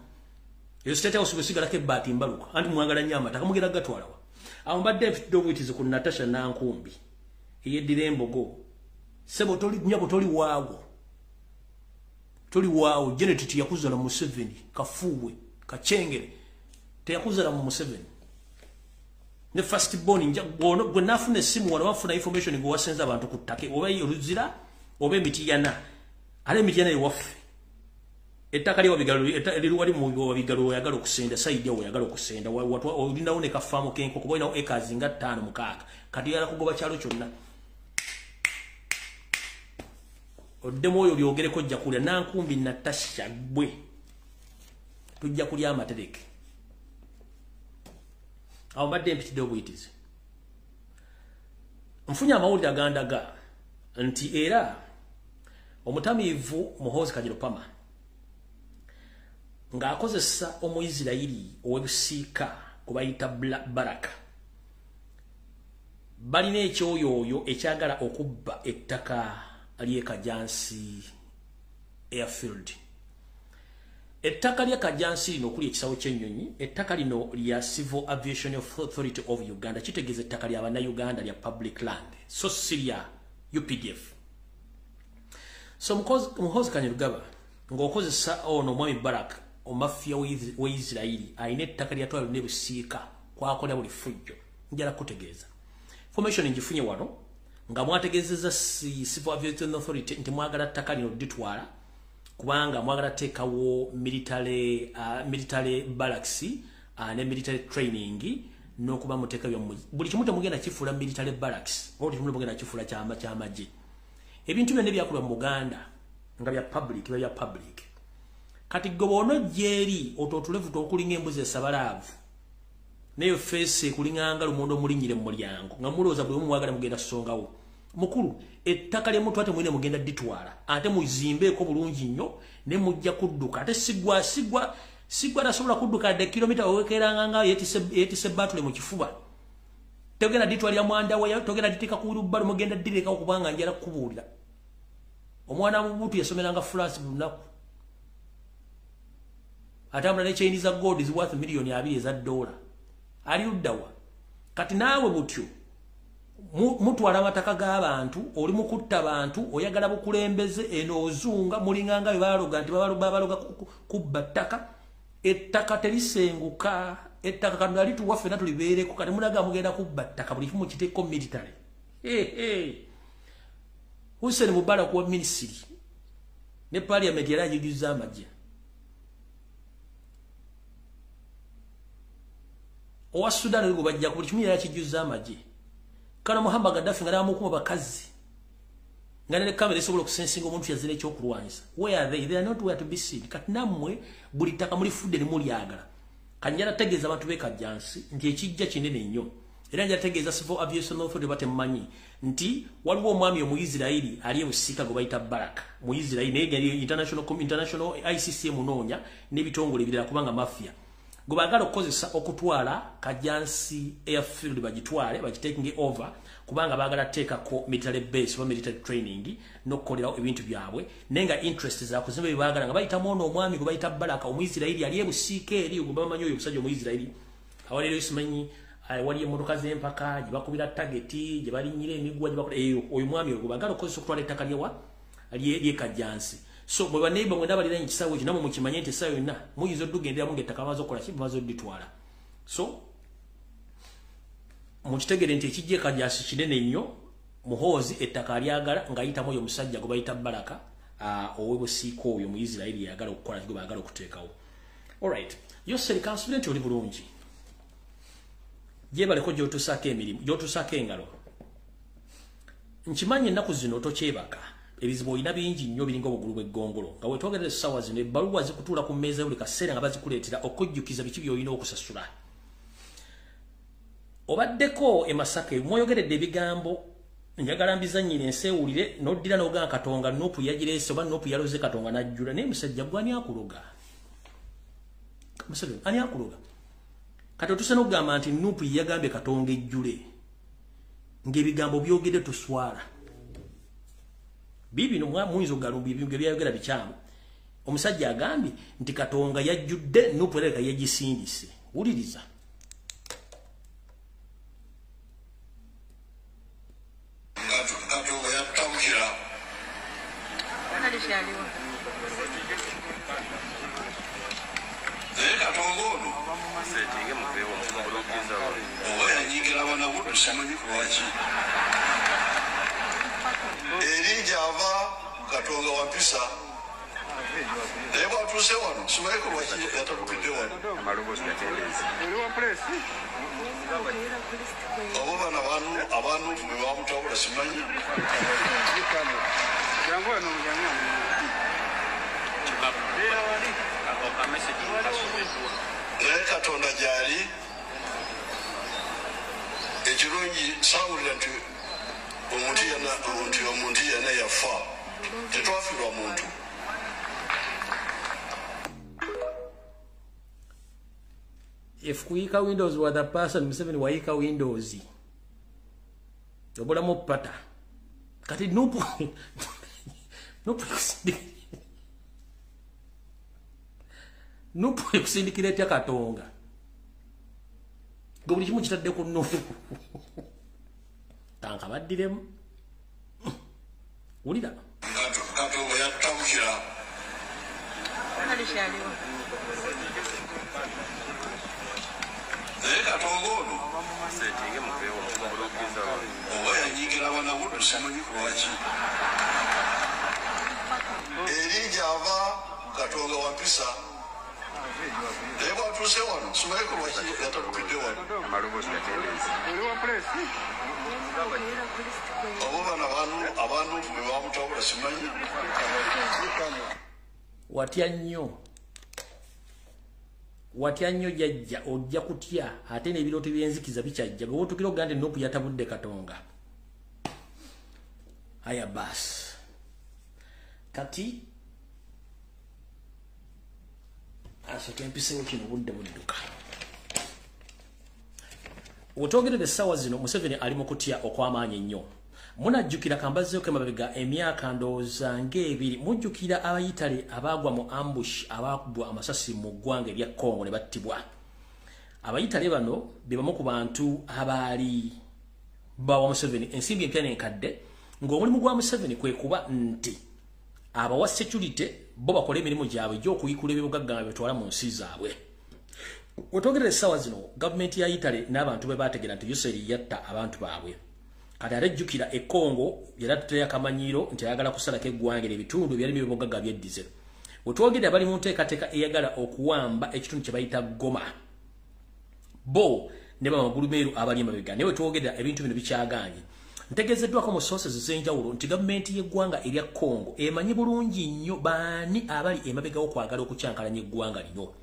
eyo state house besigalako ebbaati mbaluka anti mwagala nnyo amataka mugenda gatwalawa awo mbadde mpitidde ku Natasha Nankumbi eyeddira embogo sebo toli nyabo toli waawo Janet yakuzala mu Museveni kafuwe kachengere teyakuzala mu Museveni ne first born nja gono gwe nafuna esimu wano wafuna information ngo wasenza abantu kuttake oba oluzira oba emitiyana ale emitiyana ewaffe ettaka lyo bigalo liruwali mu bigalo yagala okusenda side yawo yagala okusenda watu olindawo ne kafamu kenko kuba ina acres nga 5 mukaka kati yala kugoba kyalo kyonna oddemu oyo lyogereko jja kulya Nankumbi Natasha gwe tujja kulya amatereke awo mbadde mpitidde obuyitizi nfunye amawulire agandaga nti era omutamiivu Muhoozi Kajilopama ng'akozesa Omuyisirayiri ow'ebusiika kubayita Baraka balina ekyoyooyo ekyagala okubba ettaka ly'Ekajansi airfield ettaka ly'Ekajansi lino okuli ekisawo ky'ennyonyi ettaka lino lya Civil Aviation Authority of Uganda kitegeeza ettaka lya bannayuganda lya public land so Syria UPDF so Muhoozi Kanyarugaba ng'okozesa ono Mwami Baraka omafiya w'Isirayiri alina ettaka lyatwala ne busiika kwakola buli fujjo njala kutegeeza information ngifunye wano nga mwategezeza Civil Aviation Authority nti mwagala ttaka lino ditwala kubanga mwagala teekawo military barracks ne military training n'okuba muteeka byammwe buli kimu temugenda kifuula military barracks oba kimu temugenda kifuula kyamagye ebintu byonna ebyakolebwa mu Buganda nga bya public kati gobono jeri ototulevu tokulinga embuzi esabalaavu neyo face kulinganga lumondo mulinyire mu mulyango nga mulooza bwe mwagala mugenda songawo mukulu ettaka lye mutu ate mwine mugenda ditwala ate muzimbeeko bulungi nnyo ne mujja kudduka ate sigwa tasobola kudduka de kilomita owekeranga nga yetise batule mu kifuba tegenda ditwalya mwanda wa togenda ditika ku lubbalo mugenda direka okubanga njala kubuulira omwana mubutu yasomeranga France bunaku atamula ne Chinese gold is worth $2 ali uddawa kati naawe butyo mutwala amataka g'abantu oli mukutta abantu oyagala bukulembeze eno ozunga mulinganga baloga nti babaloga kubba ttaka ettaka terisenguka ettaka kanali tuwaffe na tulibeereko kati mulaga mugenda kubba ttaka buli kimu kiteeko military Hussein Mubarak wa ministry ne parliament yali ajujuza amagye owa Sudan ligo bajja ku buli kimu yali akijuza amagye kana Muhammad Gaddafi ngala amukuba bakazi ngane ne kamera esobola okusensinga omuntu yazire ekyokulwanyisa where are they are not where to be seen kati namwe buli ttaka muli fudde ne mulyagala kanjala tegeeza abantu b'Ekajansi nti ekijja kinene nnyo era njala tegeeza Civil Aviation Authority batemanyi nti waliwo omwami Omuyisirayiri ali ebusiika gwe bayita Baraka Muyisirayiri naye international ICC munoonya n'ebitongole ebirala kubanga mafia gwe baagala okukozesa okutwala Kajansi airfield bagitwale bagitaking over kubanga baagala teekako military base oba military training n'okukolerawo ebintu byabwe naye nga interest zaakuzimba bye baagala nga bayitamu ono omwami gwe bayita Baraka Omuyisirayiri ali ebusiika eri gwe bamanyi oyo omusajja Omuyisirayiri awaliro isimanyi wali emmotoka z'empaka gye bakubira tageti gye balinyira emigwa gye bakola eyo oyo mwami oyo gwe baagala okukozesa okutwala ettaka ly'Ekajansi so bwe baneiba mwenda balira nkisawo ekyo namwe mukimanye nti essaawa yonna muyinza oddugenderamu ng'ettaka bamaze okukola ki bamaze odditwala so mukitegere nti ekijje kajasi kinene nnyo muhozi ettaka lyagala ngayita moyo musajja gwe bayita Baraka owebusiiko oyo mu Israeli yagala okukola gwe bagala okuteekawo. Alright, Yoseri confident oli bulungi. Je baleko gyotusako emirimu gyotusako engalo. Nkimanyi ennaku zino tokyebaka ebizibu olina bingi nnyo biringa obugulu bw'eggongolo nga wetwogerera essaawa zino ebbaluwa zikutuula ku mmeeza buli kaseera nga bazikuleetera okujjukiza biki by'olina okusasula. Obaddeko e Masaka mwoyogeredde ebigambo njagala mbizannyire ensewulire n'oddira n'ogamba Katonga Nuupu yagireese oba Nuupu yaloze Katonga n'ajjula naye musajja gwe ani akuloga? Musajja ani akuloga? Kati otuse n'ogamba nti Nuupu yagambye Katonga ejjule ng'ebigambo byogedde toswala. Bibi no mwizo galumbi byayogera bikyamu. Omusajja agambye nti Katonga yajjudde Nuupu ereka yagisindise. Wuliriza. Katonga wapisa lebo atuse wano sibaiko lwaki yatakupidde wano amalogozi gatendezi oli wa press abo bana abantu bwe bamutawula simanyi jangu wano mujanya Katonda gyali ekirungi sawulira nti omuntu yana yafa tetwafirwa muntu. If kuyika Windows with a person Museveni wayika Windows obulamu pata kati Nuupu ekusindikira etya Katonga gwe buli kimu kitadde ku Nuupu tanka baddiremu wulira Katonga yatamukira Katonga ono oba yanyigira abaana buddu simanyi lwaki eri gy'ava Katonga wampisa naye bw'atuuse wano simanyiiko lwaki yatakupidde wano amalogozi gatendezi oli wa press abo bana abantu bwe bamutawula simanyi watya nnyo jajja ojja kutya ate n'ebirooto by'enzikiza bikyajja gwe wotukira ogamba nti Nuupu yatabudde Katonga. Aya basi kati asooka empisewo kino budde budduka. Wetwogerera essaawa zino Museveni ali mu kutya okw'amaanyi ennyo. Munajjukira kambazeeko emabega emyaka ndowooza ng'ebiri mujjukira abayitale abaagwa mu ambush abaakubwa amasasi mu ggwanga erya Congo ne battibwa. Abayitale bano be bamu ku bantu abaali bawa Museveni ensimbi empya n'enkadde ng'omulimu gwa Museveni kwe kuba nti abawa security bo bakola emirimu gyabwe gy'okuyikula ebyobugagga nga betwala mu nsi zaabwe. Wetwogerera essaawa zino gavumenti ya Italy n'abantu be baategera nti Yoseri yatta abantu baabwe. Kati arejjukira Congo yarattira akamanyiiro nti ayagala kusalako eggwanga ebitundu byali by'obugagga by'eddize. Wetwogerera abali mu nteekateeka eyagala okuwamba ekitundu kye bayita Goma bo ne bamagulumeeru abali emabega naye wetwogerera ebintu bino bikyagaanye. Ntegeezeddwako mu sources ez'enjawulo nti gavumenti y'eggwanga erya Congo emanyi bulungi nnyo baani abali emabega okwagala okukyankalanya eggwanga lino.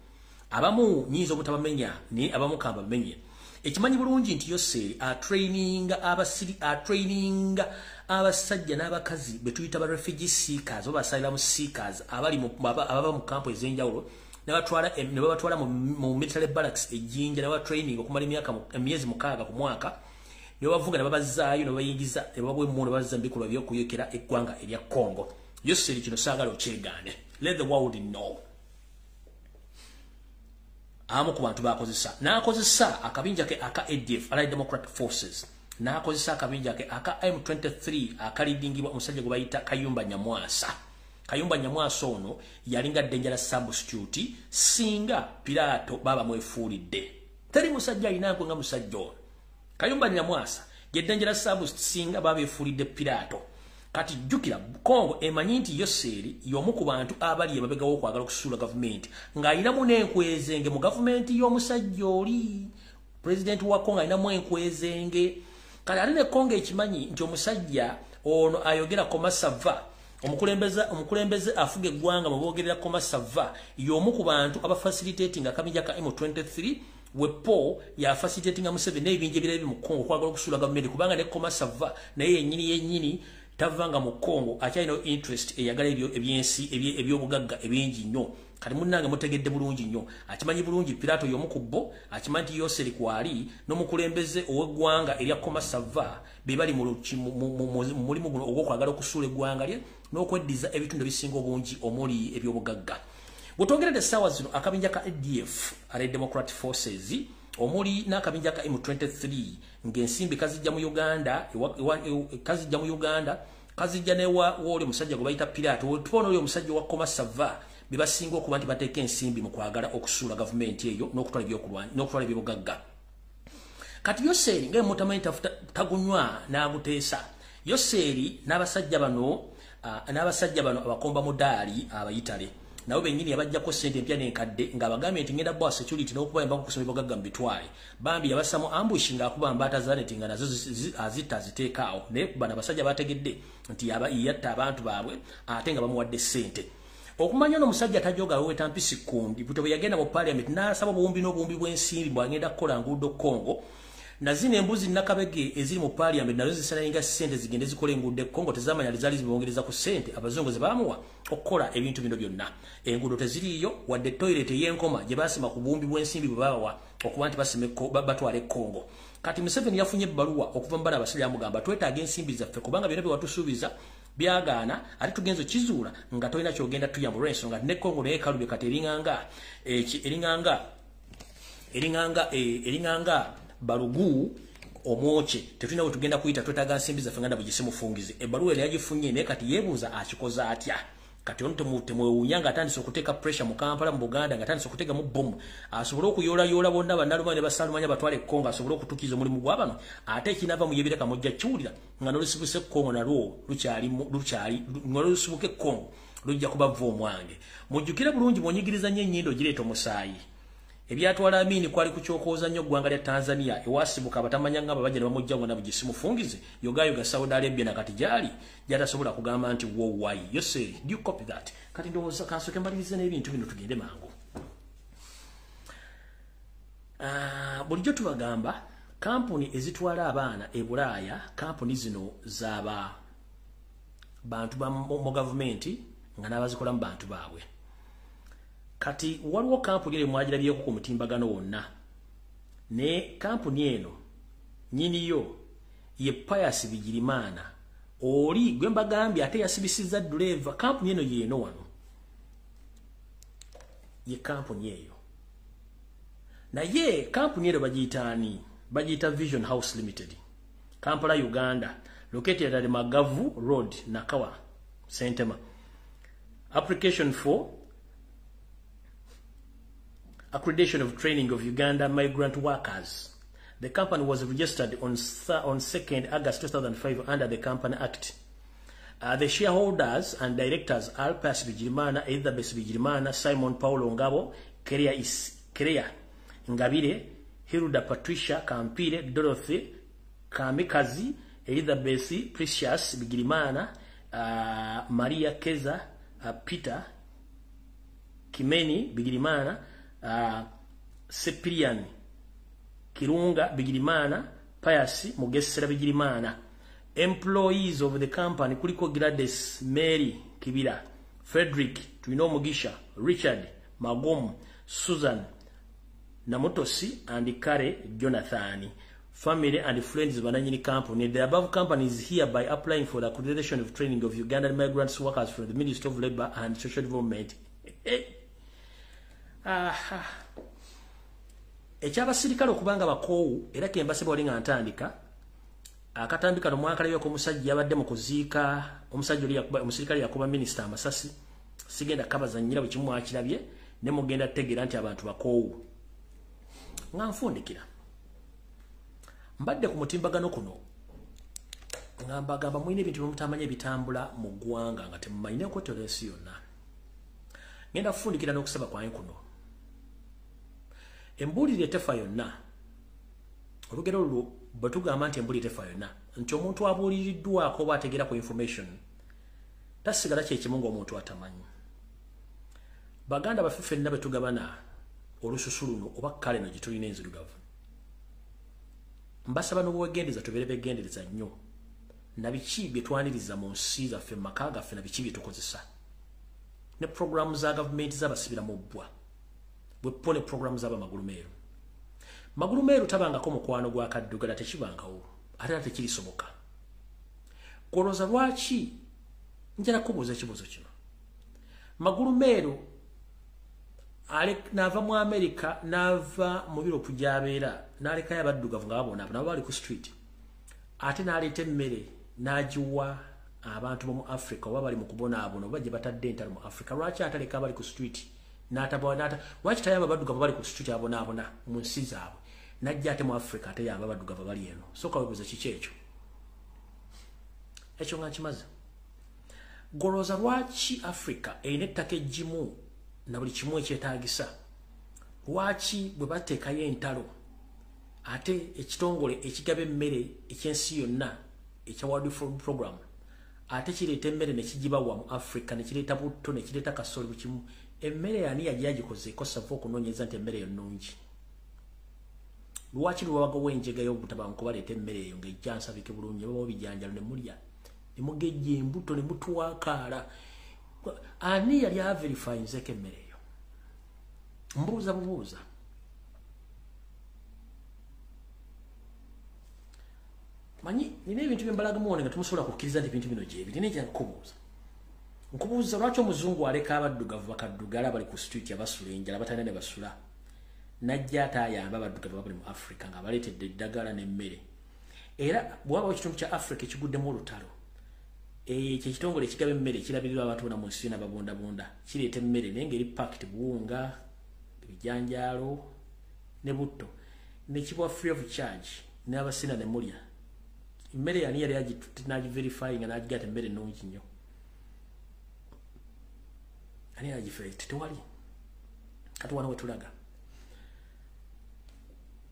Abamu nyinza obutabamenya naye abamu kambamenye. Ekimanyi bulungi nti Yoseri atraininga abasajja n'abakazi betuyita ba refugee seekers oba asylum seekers ababa mu kampu ez'enjawulo ne babatwala mu military barracks ejjinja ne batraining okumala emyezi 6 ku mwaka ne bavuga ne babazaayo ne bayingiza ne babwe mu ne bazza mbikula by'okuyekera eggwanga erya Congo. Yoseri kino saagala okyegaane. Let the world know. Amu ku bantu bakozesa n'akozesa akabinja ke aka ADF Allied Democratic Forces n'akozesa akabinja ke aka M23 akalidingibwa omusajja gwe bayita Kayumba Nyamwasa ono yalinga dangerous substitute singa Pilato baba mwefuulidde. Teri musajja alina nga musajja ono Kayumba Nyamwasa ye dangerous substance singa babeefulidde Pirato. Kati jukira Kongo emanyi nti Yoseri y'omu ku bantu abali ebabegawo okwagala okusuula gavumenti ng'ayinamu n'enkwezenge mu gavumenti y'omusajja oli. President wa Kongo ayinamu enkwezenge. Kale ate ne Kongo ekimanyi nti omusajja ono ayogera Komasava omukulembeze afuga eggwanga mu boogerera Komasava y'omu ku bantu abafacilitating akabinja ka M23 wepo ya facilitating Museveni n'ebinja ebirala mu Kongo okwagala okusuula gavumenti kubanga ne Komasava naye yennyini tavanga mu Kongo akyalina interest eyagala ebyensi ebyobugagga ebingi nnyo. Kati munnange mutegedde bulungi nnyo akimanyi bulungi Pirato y'omu ku bo akimanyi nti Yoseri kwali n'omukulembeze ow'eggwanga erya Komasava be bali mu mulimu guno ogw'okwagala okusuula eggwanga lye n'okweddiza ebitundu ebisinga obungi omuli ebyobugagga. Bw'otwogeredde essaawa zino akabinja ka ADF Allied Democratic Forces omuli n'akabinja ka M23 ng'ensimbi kazijja mu Uganda kazijja newa w'oli omusajja gwe bayita Pirato tubona oli omusajja wa Komasava be basinga okuba nti bateeka ensimbi mu kwagala okusuula gavumenti eyo n'okutwala ebyobugagga. Kati Yoseri ng'emutamanyi tagunywa n'aguteesa. Yoseri n'abasajja bano abakomba mudaali abayitale nabo bennyini yabajjako ssente empya n'enkadde ng'abagambye nti ngenda bwa security n'okubayamba kusoma ebyobugagga mu bitwale. Bambi yabasamu ambush ng'akuba mbaata zaneti nga nazo aziteekaawo naye bano abasajja bategedde nti yatta abantu baabwe ate nga bamuwadde ssente. Okumanya n'omusajja tajoga weta mpisi kundi buto bwe yagenda mu parliament n'asaba obuwumbi n'obuwumbi bw'ensimbi bw'agenda kukola nguudo Kongo na zino embuzi nakabege eziri mu parliament nazo zisalinga ssente zigende zikola enguudo Kongo tezamanya zali zibongereza ku ssente abazungu ze baamuwa okukola ebintu bino byonna. Enguudo teziriyo wadde toilet y'enkoma gye baasima ku buwumbi bw'ensimbi bwe babawa okuba nti batwale Kongo. Kati Museveni yafunye ebbaluwa okuva mu bana abasajja amugamba twetaaga ensimbi zaffe kubanga byonna bye watusuubiza byagaana ate tugenzo kizuula nga tolina kyogenda tuyamba olw'ensonga ne Kongo naye kalubye kati eringanga balugu omwoche tetulina we tugenda kuyita twetaaga nsimbi zaffe nga nabugisimufungize. Ebbaluwa yali yagifunye naye kati yeebuuza akikoza atya. Kati ono temwewuunya nga atandise okuteeka pressure mu Kampala mu Buganda nga atandise okuteeka mu bomu asobole okuyoolayoola bonna bannalumanya ne basaalumanya batwale Kongo asobole okutukiza omulimu gwa bano ate ekinava mu yebireka mujja kiwulira nga n'olusibuse Kongo nalwo lusibuke Kongo lujja kubava omwange. Mujjukire bulungi bw'onyigiriza nnyo ennyindo gireeta omusaayi. Ebyatwala Amini kwali kukyokooza nnyo ggwanga lya Tanzania ewaasibuka abatamanya nga babajja ne bamujja ngo nabugisimufungize yogayoga Saudi Arabia na kati gyali gyatasobola kugamba nti why Yoseri do you copy that. Kati ndowooza kansoke mbalirize n'ebintu bino tugende mangu. Bulijjo tubagamba kampuni ezitwala abaana e Bulaaya kampuni zino z'aba bantu mu gavumenti nga n'abazikola mu bantu baabwe. Kati waliwo kampuni eri mwagirabyeko ku mutimbagano wonna ne kampuni eno nyiniyo ye Pius Bigirimana oli gwe mbagambye ate yasibisizza driver. Kampuni eno yeeno wano ye kampuni eyo naye kampuni eno bagiyita Vision House Limited Kampala Uganda located at Magavu Road NAKACWA Sentema. Application for accreditation of training of Uganda migrant workers. The company was registered on 2nd August 2005 under the Company Act. The shareholders and directors are Pius Bigirimana, Endobesu Bigirimana, Simon Paulo Ngabo, Kerea Ngabire, Hilda Patricia Kampire, Dorothy Kamikazi, Elizabeth Precious Bigirimana, Maria Keza, Peter Kimeni Bigirimana, Cyprian Kirunga Bigirimana, Pius Mugesera Bigirimana. Employees of the company kuliko Gladys Mary Kibira, Frederick Twino Mugisha, Richard Magom, Susan Namutosi and Kare Jonathan. Family and friends bananyini company. The above company is hereby applying for the accreditation of training of Ugandan migrants workers from the Ministry of Labour and Social Development. Ekyabasirikale okubanga bakoowu era kembasebwa oli nga ntandika akatambika nomwaka lyo ko musajja yabadde mu kuziika omusajja oli yakuba omusirikale yakuba minister amasasi sigenda kabaza nnyira bwe kimu akirabye ne mugenda tegera nti abantu bakoowu nga nfundikira mbadde ku mutimbagano kuno ngamba mwine ebintu byemutamanya ebitambula mu ggwanga nga temumanyi nenkotero ensi yonna ngenda kufundikira n'okusaba kwange kuno embuulire etefa yonna olugero olwo bwe tugamba nti embuulire etefa yonna nti omuntu abuuliriddwako oba ategeera ku information tasigala kyekimu ng'omuntu atamanyi baganda baffe ffenna bwe tugabana olususu luno oba kale no gye tulina enzirugavu mbasaba n'obwegendereza tubeere begendereza nnyo na biki bye twaniriza mu nsi zaffe mu maka gaffe na biki bye tukozesa ne programu za gavumenti z'abasibira mu bbwa bweppo ne programu z'abamagulu meeru magulu meeru tabangako mukwano gwa kaddugala tekibangawo ate era tekirisoboka kolooza lwaki njala kubuuza ekibuuzo kino magulu meeru n'ava mu Amerika n'ava mu Europe gy'abeera n'alekayo abaddugavu nga babonaabo nabo bali ku street ate n'aleeta emmere n'agiwa abantu mu Africa oba bali mu kubonaabona oba gye batadde entalo mu Africa lwaki ataleka abali ku street lwaki tayamba abaddugavu bali ku street abonaabona mu nsi zaabwe najja ate mu Africa ate yamba abaddugavu bali eno soka webuuza kiki ekyo nga nkimaze golooza lwaki Africa erina ettaka eggimu na buli kimu ekyetaagisa lwaki bwe bateekayo entalo ate ekitongole ekigaba emmere ekyensi yonna ekya World Food Program ate kireeta emmere ne kigibawa mu Africa ne kireeta butto ne kireeta kasooli buli kimu emmere yani yagikoze ekosava okunoonyeza nti emmere eyo nnungi lwaki lwabagawo enjega y'obutabanguko baleeta emmere eyo ng'ejja nsabike bulungi babawo bijanjalo ne mulya ne mugejja embuto ne mutwakaala ani yali averifyinzeko emmere eyo mbuuza bubuuza manyi nina ebintu byembalaga muwone nga tumusobola kukkiriza nti ebintu bino gyebiri nejja nkubuuza lwaki omuzungu aleka abaddugavu bakaddugala bali ku street abasula enjala batalina ne basula najja ate ayamba abaddugavu babuli mu Africa nga baleetedde eddagala n'emmere era bw'abawo ekitundu kya Africa ekiguddemu olutalo ekyo ekitongole ekigaba emmere kirabirira abantu bona mu nsi yonna babondabonda kireeta emmere naye ngeri packed buwunga ebijanjaalo ne butto nekibuwa free of charge n'abasina ne mulya emmere yani yali nagiverifyinga n'agigata emmere ennungi nnyo ani agifeekti tewali kati wana wetulaga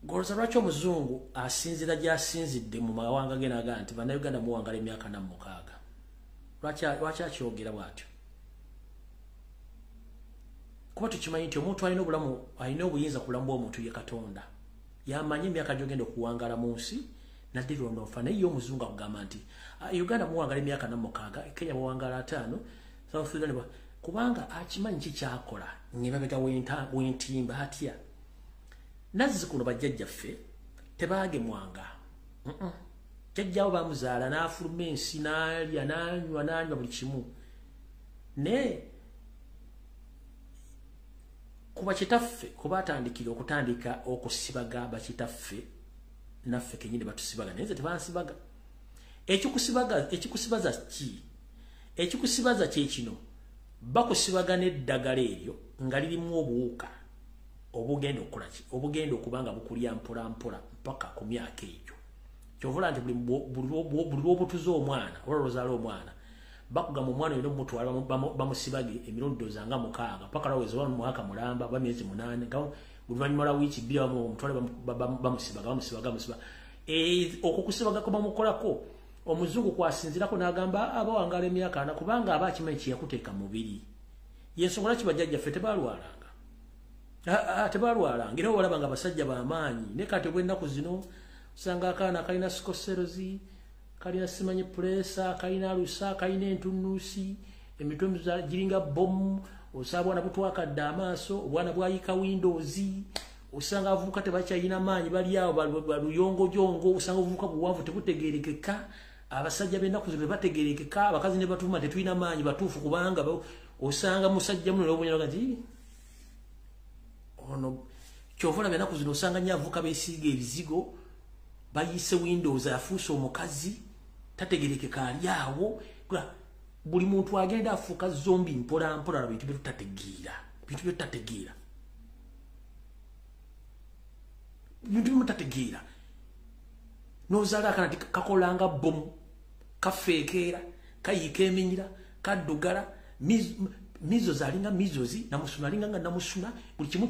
golooza lwaki omuzungu asinzira gy'asinzidde mu mawanga ge naga nti bannayuganda muwangala emyaka 46 lwaki akyogera bw'atyo kuba tukimanyi nti omuntu alina obuyinza ku bulamu bw'omuntu ye Katonda yamanyi emyaka gy'ogenda okuwangala mu nsi nadde lwonoofa naye ye omuzungu akugamba nti Uganda muwangala emyaka 46 Kenya muwangala 5 South Sudan kubanga akimanyi kikyakola ng'emabega w'entimba atya nazzikuno bajjajjaffe tebaagemwanga jjajjaawo bamuzaala n'afuluma ensi n'alya n'anywa buli kimu naye kuba kitaffe kuba atandikira okutandika okusibaga bakitaffe naffe kenyini batusibaga naye tebansibaga ekikusibaza ki ekikusibaza kye kino bakusibaga n'eddagala eryo nga lirimu obuwuka obugenda okukolaki obugenda okubanga bukulya mpola mpola mpaka ku myaka egyo kyovula nti buli lwobutuza omwana oba lwozaala omwana bakugamba omwana olina omutwala bamusibage emirundi dozanga 6 paka lwaweza wa mwaka mulamba ba myezi 8 oluvannyuma lwa wiiki 2 omutwale bamusibaga okwo kusibagako bamukolako omuzungu kwasinzirako n'agamba abawangala emyaka 4 kubanga aba akimanyi kyeyakuteeka mu mubiri yensonga lwaki bajjajjaffe tebalwalanga tebalwalanga era olaba nga abasajja b'amaanyi ne kati obw'ennaku zino usanga akaana kalina sikoserozi kalina simanye pulesa kalina alusa kalina entunuusi emitwe giringa bomu osanga bwana butwakadde amaaso obwana bwayika windows usanga avubuka tebakyayina maanyi bali awo baluyongojongo usanga obuvubuka buwanvu tebutegeerekeka abasajja b'ennaku zino tebategeerekeka abakazi ne batuma tetulina maanyi batuufu kubanga osanga musajja muno n'obunyaga nti ono kyovula b'ennaku zino osanga nnyo avubuka beesiiga ebizigo bayise windows afuuse omukazi tategeerekeka ali awo buli muntu agenda afuuka zombi mpola mpola na bintu byetutategeera bintu byemutategeera Nozala kana kakolanga bomu kafeekera kayika eminyira kaddugala mizo zalinga mizozi namusuna linga nga namusuna buli kimu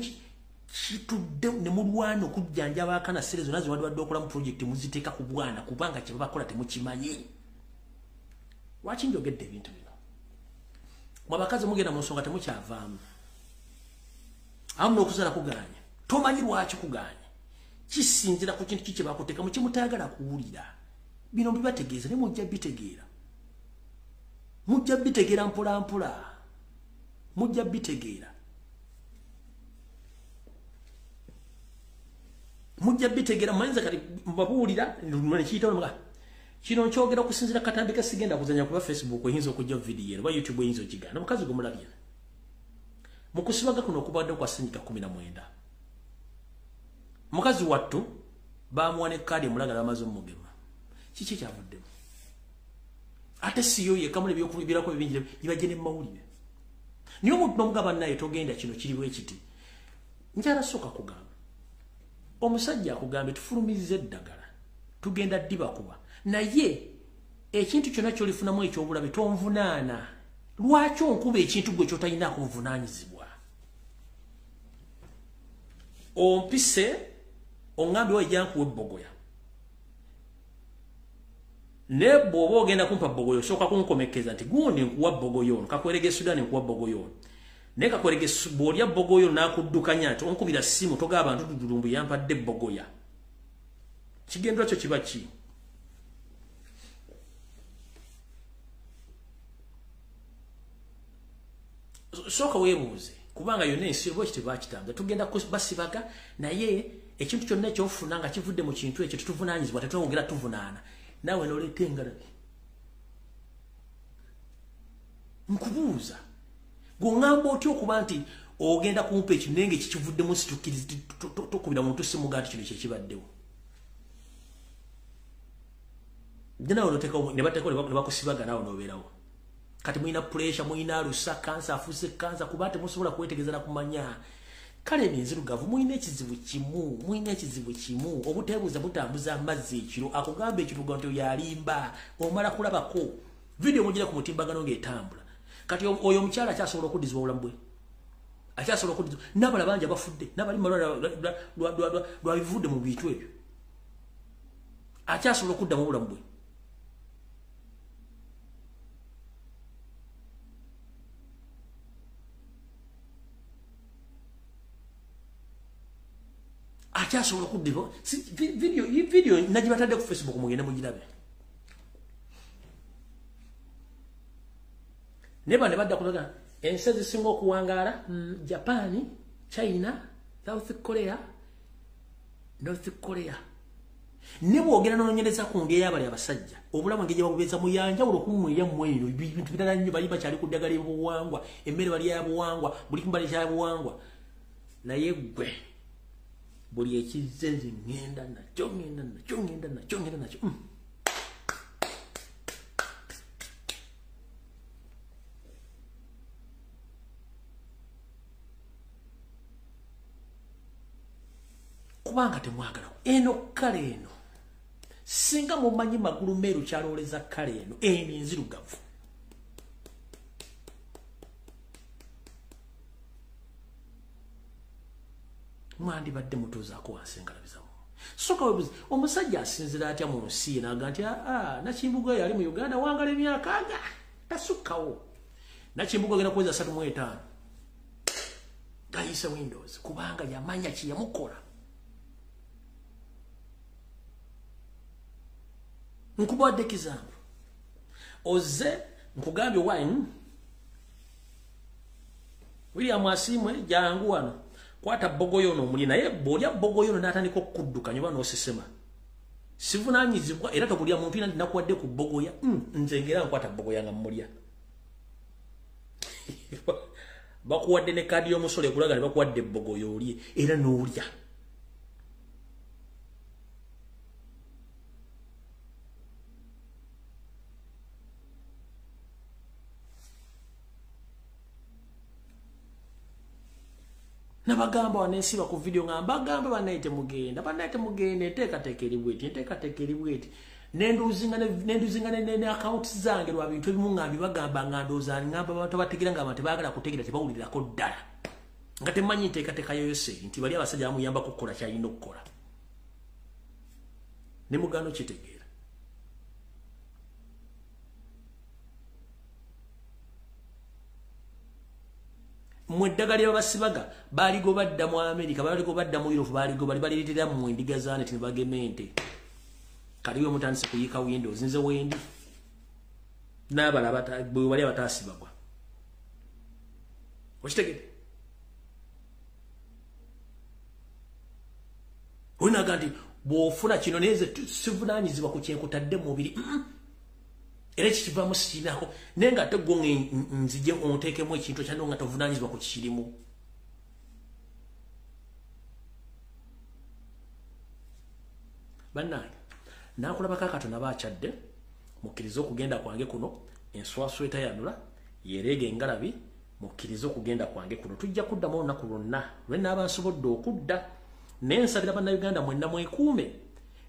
kitudde ne mulwana okujjanja abakana serezo nazo wadde okola mu project muziteeka ku bwana kubanga kye bakola temukimanyi. Lwaki njogedde ebintu bino? Mwabakazi mugenda mu nsonga temukyavaamu. Amu okuzala kuganya. Tomanyi lwaki kuganya. Kisinzira ku kintu kiki bakuteeka mu kimutayagala kuwulira. Bino bibategeeza ne mujja bitegeera. Mujja bitegeera mpola mpola. Mujja bitegeera. Mujja bitegeera mwenza kali mbabuulira ne kiyita omuga. Kino nkyogera okusinzira katambika sigenda kuzanya kuba Facebook oyinza okujja video oba YouTube oyinza okigana. Mukazi gomulabye. Mukusibaga kuno okubadde kwa Ssenyika 19. Mukazi wattu bamuwane kadi mulagala amaze omugema. Kiki kyavuddemu? Ate siyo ye kamule byokubirako ebingi ibajene mawulire. Niyo omuntu nomugaba naye togenda kino kiriwo ekiti. Njala soka kugamba. Omusajja akugambye tufulumize eddagala. Tugenda ddiba kuba. Naye ekintu kyonna kyolifunamu ekyobulabe tonvunaana. Lwaki onkuba ekintu gwe kyotayina kunvunaanyizibwa? Ompise ongambe wajankuwe bogoya. Ne bw'oba ogenda kumpa bogoyo soka kunkomekeza nti gundi nkuwa bogoyo ono kakwerege Sudan nkuwa bogoyo ono. Ne kakwerege bw'olya bogoyo n'akuddukanya nti onkubira simu toga abantu dudulumbu yampadde bogoya. Kigendwa kyo kiba ki? Soka weebuuze kubanga yonna ensi bwe kiti bakitambula tugenda basibaga naye ekintu kyonna ekyofuna nga kivudde mu kintu ekyo tutuvunaanyizibwa tetwongera tuvunaana. Nawe noleeta engalabi. Nkubuuza gongamba otya okuba nti ogenda kumpa ekinenge kikivuddemu situkiriza tokubira muntu simuga nti kino kyekibaddewo. Nawe noteekawo ne bateekawo ne bakusibaga nawe n'obeerawo. Kati muina pressure muina alusa kansa afuse kansa kuba temusobola kwetegereza na kumanya. Kale enzirugavu muina ekizibu kimu obutebuuza butambuza amazzi ekiro akugamba ekiruga nti yalimba omala kulabako video mugira ku mutimbagano ng'etambula. Kati oyo omukyala akyasobola okuddizibwa obulamu bwe. Akyasobola okuddizibwa n'abala bangi abafudde n'abali lwa bivudde mu bintu ebyo. Akyasobola okuddamu obulamu bwe. Akyasobola okuddiva video nagibatadde ku Facebook mugende mugirabe. Neba ne badda kulaga ensi ezisinga okuwangaala Japan, China, South Korea, North Korea. Ne bwogera n'onyereza ku ngeri y'abali abasajja obulamu ngeri babubeeza mu yanja olw'okumweya mmweyo ebintu birala nnyo bali bakyali ku ddagala y'obuwangwa emmere bali y'abuwangwa buli kimu bali ky'abuwangwa. Naye gwe buli ekizzenze ngenda nakyo. Kubanga temwagala eno kale eno singa mumanyi magulu meeru kyalooleza kale eno enzirugavu. Mwandi badde mutuuzaako wansi engalabizamu. Soka webuzi omusajja asinzira atya mu nsi n'aga nti Nakimbugo yali mu Uganda wangala emyaka aga tasukkawo. Nakimbugo agenda kuweza 35 gayise Windows kubanga yamanya ki yamukola. Nkubadde kizambu oze nkugambye wine William Asimwe jangu wano kwata bogoyo no muli naye bw'olya bogoyo no n'atandika okuddukanya oba n'osesema sivunaanyizibwa era tobulya muntu ina nakuwadde ku bogoya nze ngera nkwata bogoya nga mmulya. Bakuwadde ne kadi y'omusolo ekulaga ne bakuwadde bogoyo olye era n'olya. Nabagamba wanesiba ku video ngamba bagamba banaite mugenda enteekateeka eri bweti nenduzingana ne accounts zange lwa bintu ebimu ngambi bagamba ngandooza ngamba abantu bategeera nga abantu baagala kutegeera tebawulirako ddala nga temanyi enteekateeka yose nti bali abasajja bamuyamba kukola kyalina okukola ne mugano kitegeera mweddagali abasibaga baligo badda mu America baligo badda mu Europe baligo baliretera mu endiga zane tibagemente kaliwe mutandise kuyika windows nze wendi nabala bali abatasibagwa okitegere Una gandi bwofuna kino neze sivunanyizibwa ku kyenkutadde mubiri era kikiva mu sinako nenga teggonge nzije ontekemu ekintu kyano nga tovunanyizibwa ku kirimu bannaye nakulaba kakatona bakyadde mukkiriza okugenda kwange kuno enswasweta yanula yerege engalabi mukkiriza okugenda kwange kuno tujja kuddamu olunaku lwonna lwe n'abansobodde okudda nensabira bannayuganda mwenna mwekuume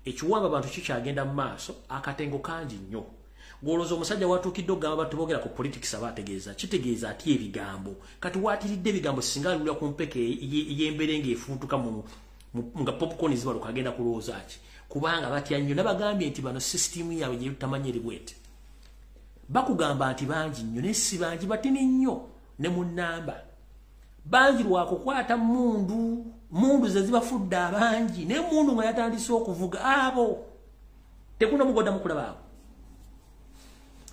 ekiwamba abantu kikyagenda mu maaso akatengo kangi nnyo gwoloza omusajja watuukidde okugamba abantu boogera ku politics abategeeza kitegeeza ati ebigambo kati waatiridde ebigambo singa alulira ku mpeke ey'embeere ng'efuutuka nga popcorn zibaluka agenda kulowooza ki kubanga batya nnyo nabagambye nti bano sisitimu yaabwe gye tutamanye eri bwete bakugamba nti bangi nnyo naye si bangi batini nnyo ne mu nnamba bangi lwakukwata mundu ze zibafudde abangi naye mundu nga yatandise okuvuga abo tekuna mugoda mukulaba abo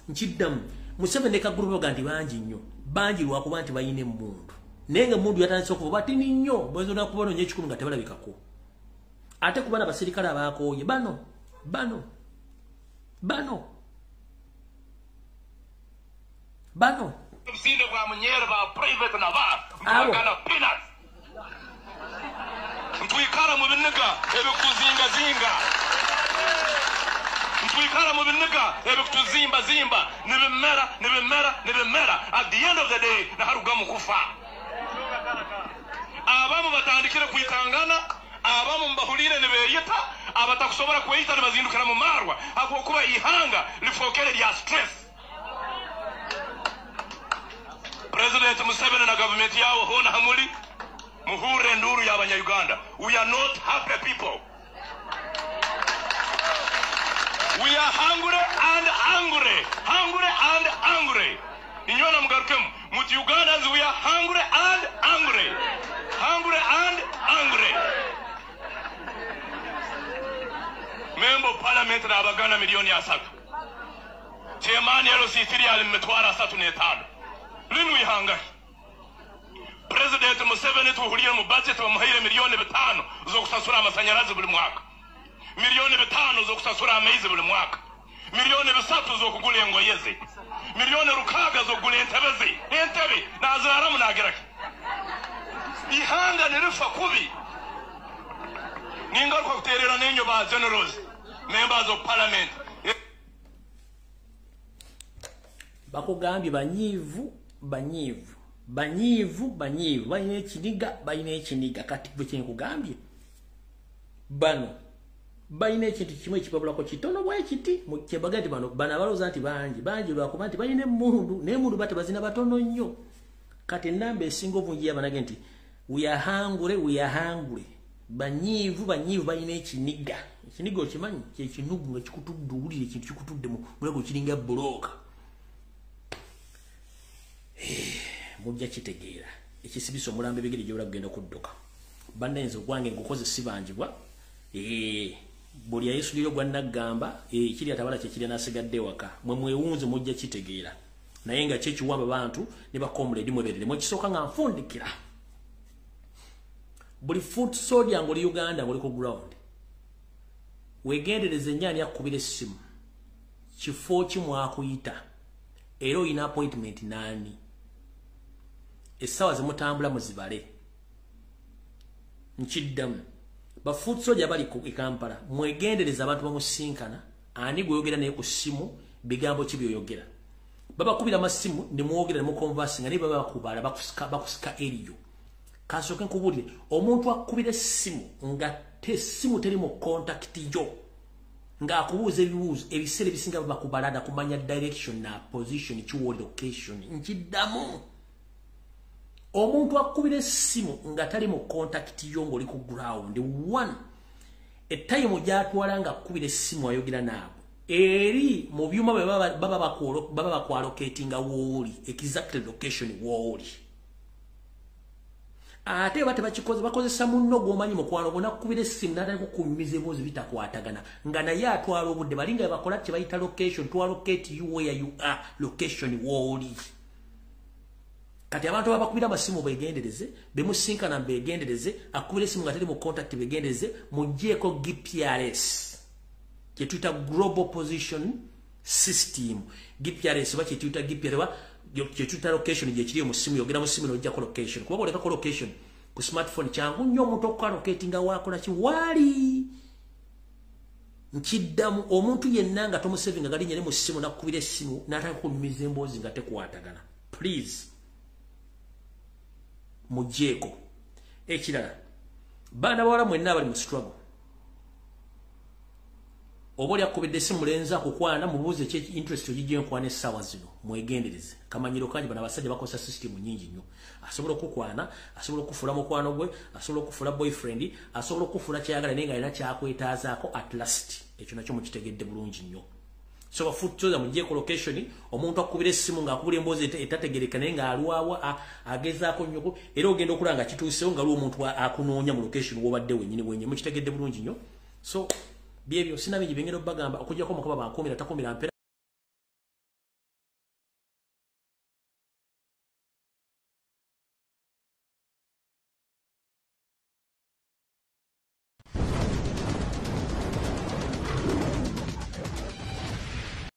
nkiddamu Museveni ne Kaguru baga nti bangi nnyo bangi lwakuba nti bayine mundu naye nga mundu yatandise okuvuga batini nnyo bwezo nakubona nnyo ekikulu nga tebalabikako ate kuba n'abasirikale abakooye bano obusinde bwa munyere ba private na bagana peanuts ntwikala mu biniga ebikuzingazinga ntwikala mu biniga ebikutuzimba nibimera at the end of the day naharuga mu kufa abamu batandikire kwikangana abamu mbahulire nebeyita abatakusobora kweyita nibazindukira mu marwa akuba ihanga lifokere lya stress President Museveni na government yawo hona hamuli muhure nduru y'abanyayuganda. We are not happy people. We are hungry and angry. Inyona mugarukemu muti Ugandans we are hungry and angry. Member parliament na abagana milioni 3. Chairman yalo sitiri alimetwara 35. Linu ihanga. President Museveni tuhulira mu budget wa muhaire milioni 5 zo kusasura amashanyarazi buli mwaka. Milioni 5 zo kusasura amaizi buli mwaka. Milioni 3 zo kugula engoyeze. Milioni 6 zo kugula entebe nazaramu nageraki. Ihanga nirifa kubi. Ningaruka kuterera nenyo ba generals members of parliament. Bakugambye banyivu bayina ekiniga kati bwe kyenkugambye bano bayina ekintu kimu ekipabulako kitono bwekiti mukyebaga nti bano abalooza nti bangi lwakuba nti bayina emundu naye mundu bate bazina batono nnyo kati ennamba esinga obungi yabanage nti we are hungry banyivu bayina ekiniga okimanyi kyekinugu nga kikutudde owulire ekintu kikutudde mulego kiringa buloka mujja kitegeera ekisibisa omulambo ebigere gy'ola kugenda okudduka bannayinza ogwange ngukoze sibangibwa buli yayesulire gwa naggamba ekiri atabala kyekiri nasigadde ewaka mwe mwewunze mujja kitegeera naye nga kyekiwamba bantu ne bakomuledi mweberere mwekisooka nga nfundikira buli foot soldier ngoli Uganda ngoli ku ground wegendereze nnyani akubira essimu kifo kimwakuyita era oyina appointment nani essawa zemutambula muzibale nkiddamu bafoot soldier bali ku Kampala mwegendereza abantu bamusinkana ani gwoyogera naye ku ssimu bigambo ki byoyogera babakubira amasimu ne mwogera ne mukonversinga ne baba bakubala bakusika eriyo Kasoke nkubulire omuntu akubira essimu nga essimu teri mu contact yo nga akubuuza ebibuuzo ebiseera ebisinga bakubalada kumanya direction na position kiwoli location nkiddamu omuntu akubira essimu nga tali mu contact yo ng'oli ku ground one etime gyatwala nga akubira essimu ayogera naabo eri mu byuma baba bakwalocatinga wooli exactly location wooli ate bate bakikoze bakozesa munno gwomanyi mukwano bona kubira essimu natali kukunyumiza eboozi bitakwatagana nga naye atwala obudde balinga bakola kye bayita location to allocate you where you are location wooli kati abantu babakubira amasimu begendereze bemusinkana begendereze akubira essimu nga tali mu contact begendereze mujjeeko GPRS kye tuyita global position system GPRS bakye tuyita GPRS kye tuyita location gye kiri mu simu yogera mu simu n'ojjako location kuba olekako location ku smartphone kyangu nnyo omuntu okulocatinga waakola ki waali nkiddamu omuntu yenna nga tomusevinga galinnya ne mu simu nakukubira essimu n'ataka kunyumiza emboozi nga tekwatagana please mujjeeko ekirala baana bawala mwenna abali mu struggle oba oli akubidde essimu mulenzi akukwana mubuuze interest ogijja enkwana essaawa zino mwegendereze kamanyiro kangi bano abasajja bakozesa system nyingi nnyo asobola okukwana asobola okufuula mukwano gwe asobola okufuula boyfriend asobola okufuula kyayagala naye nga alina kyakwetaazaako at last ekyo nakyo mukitegedde bulungi nnyo so bafutoza mujjeeko location omuntu akubira essimu ng'akubira emboozi etategereka naye ng'alwawa agezaako nnyoko era ogenda okulanga kituusewo nga lwo omuntu akunoonya mu location w'obadde wennyini wennyini mukitegedde bulungi nnyo so byebyo sinabingi bengera obbagamba okujjako mukaba bankuumira takuumira mpera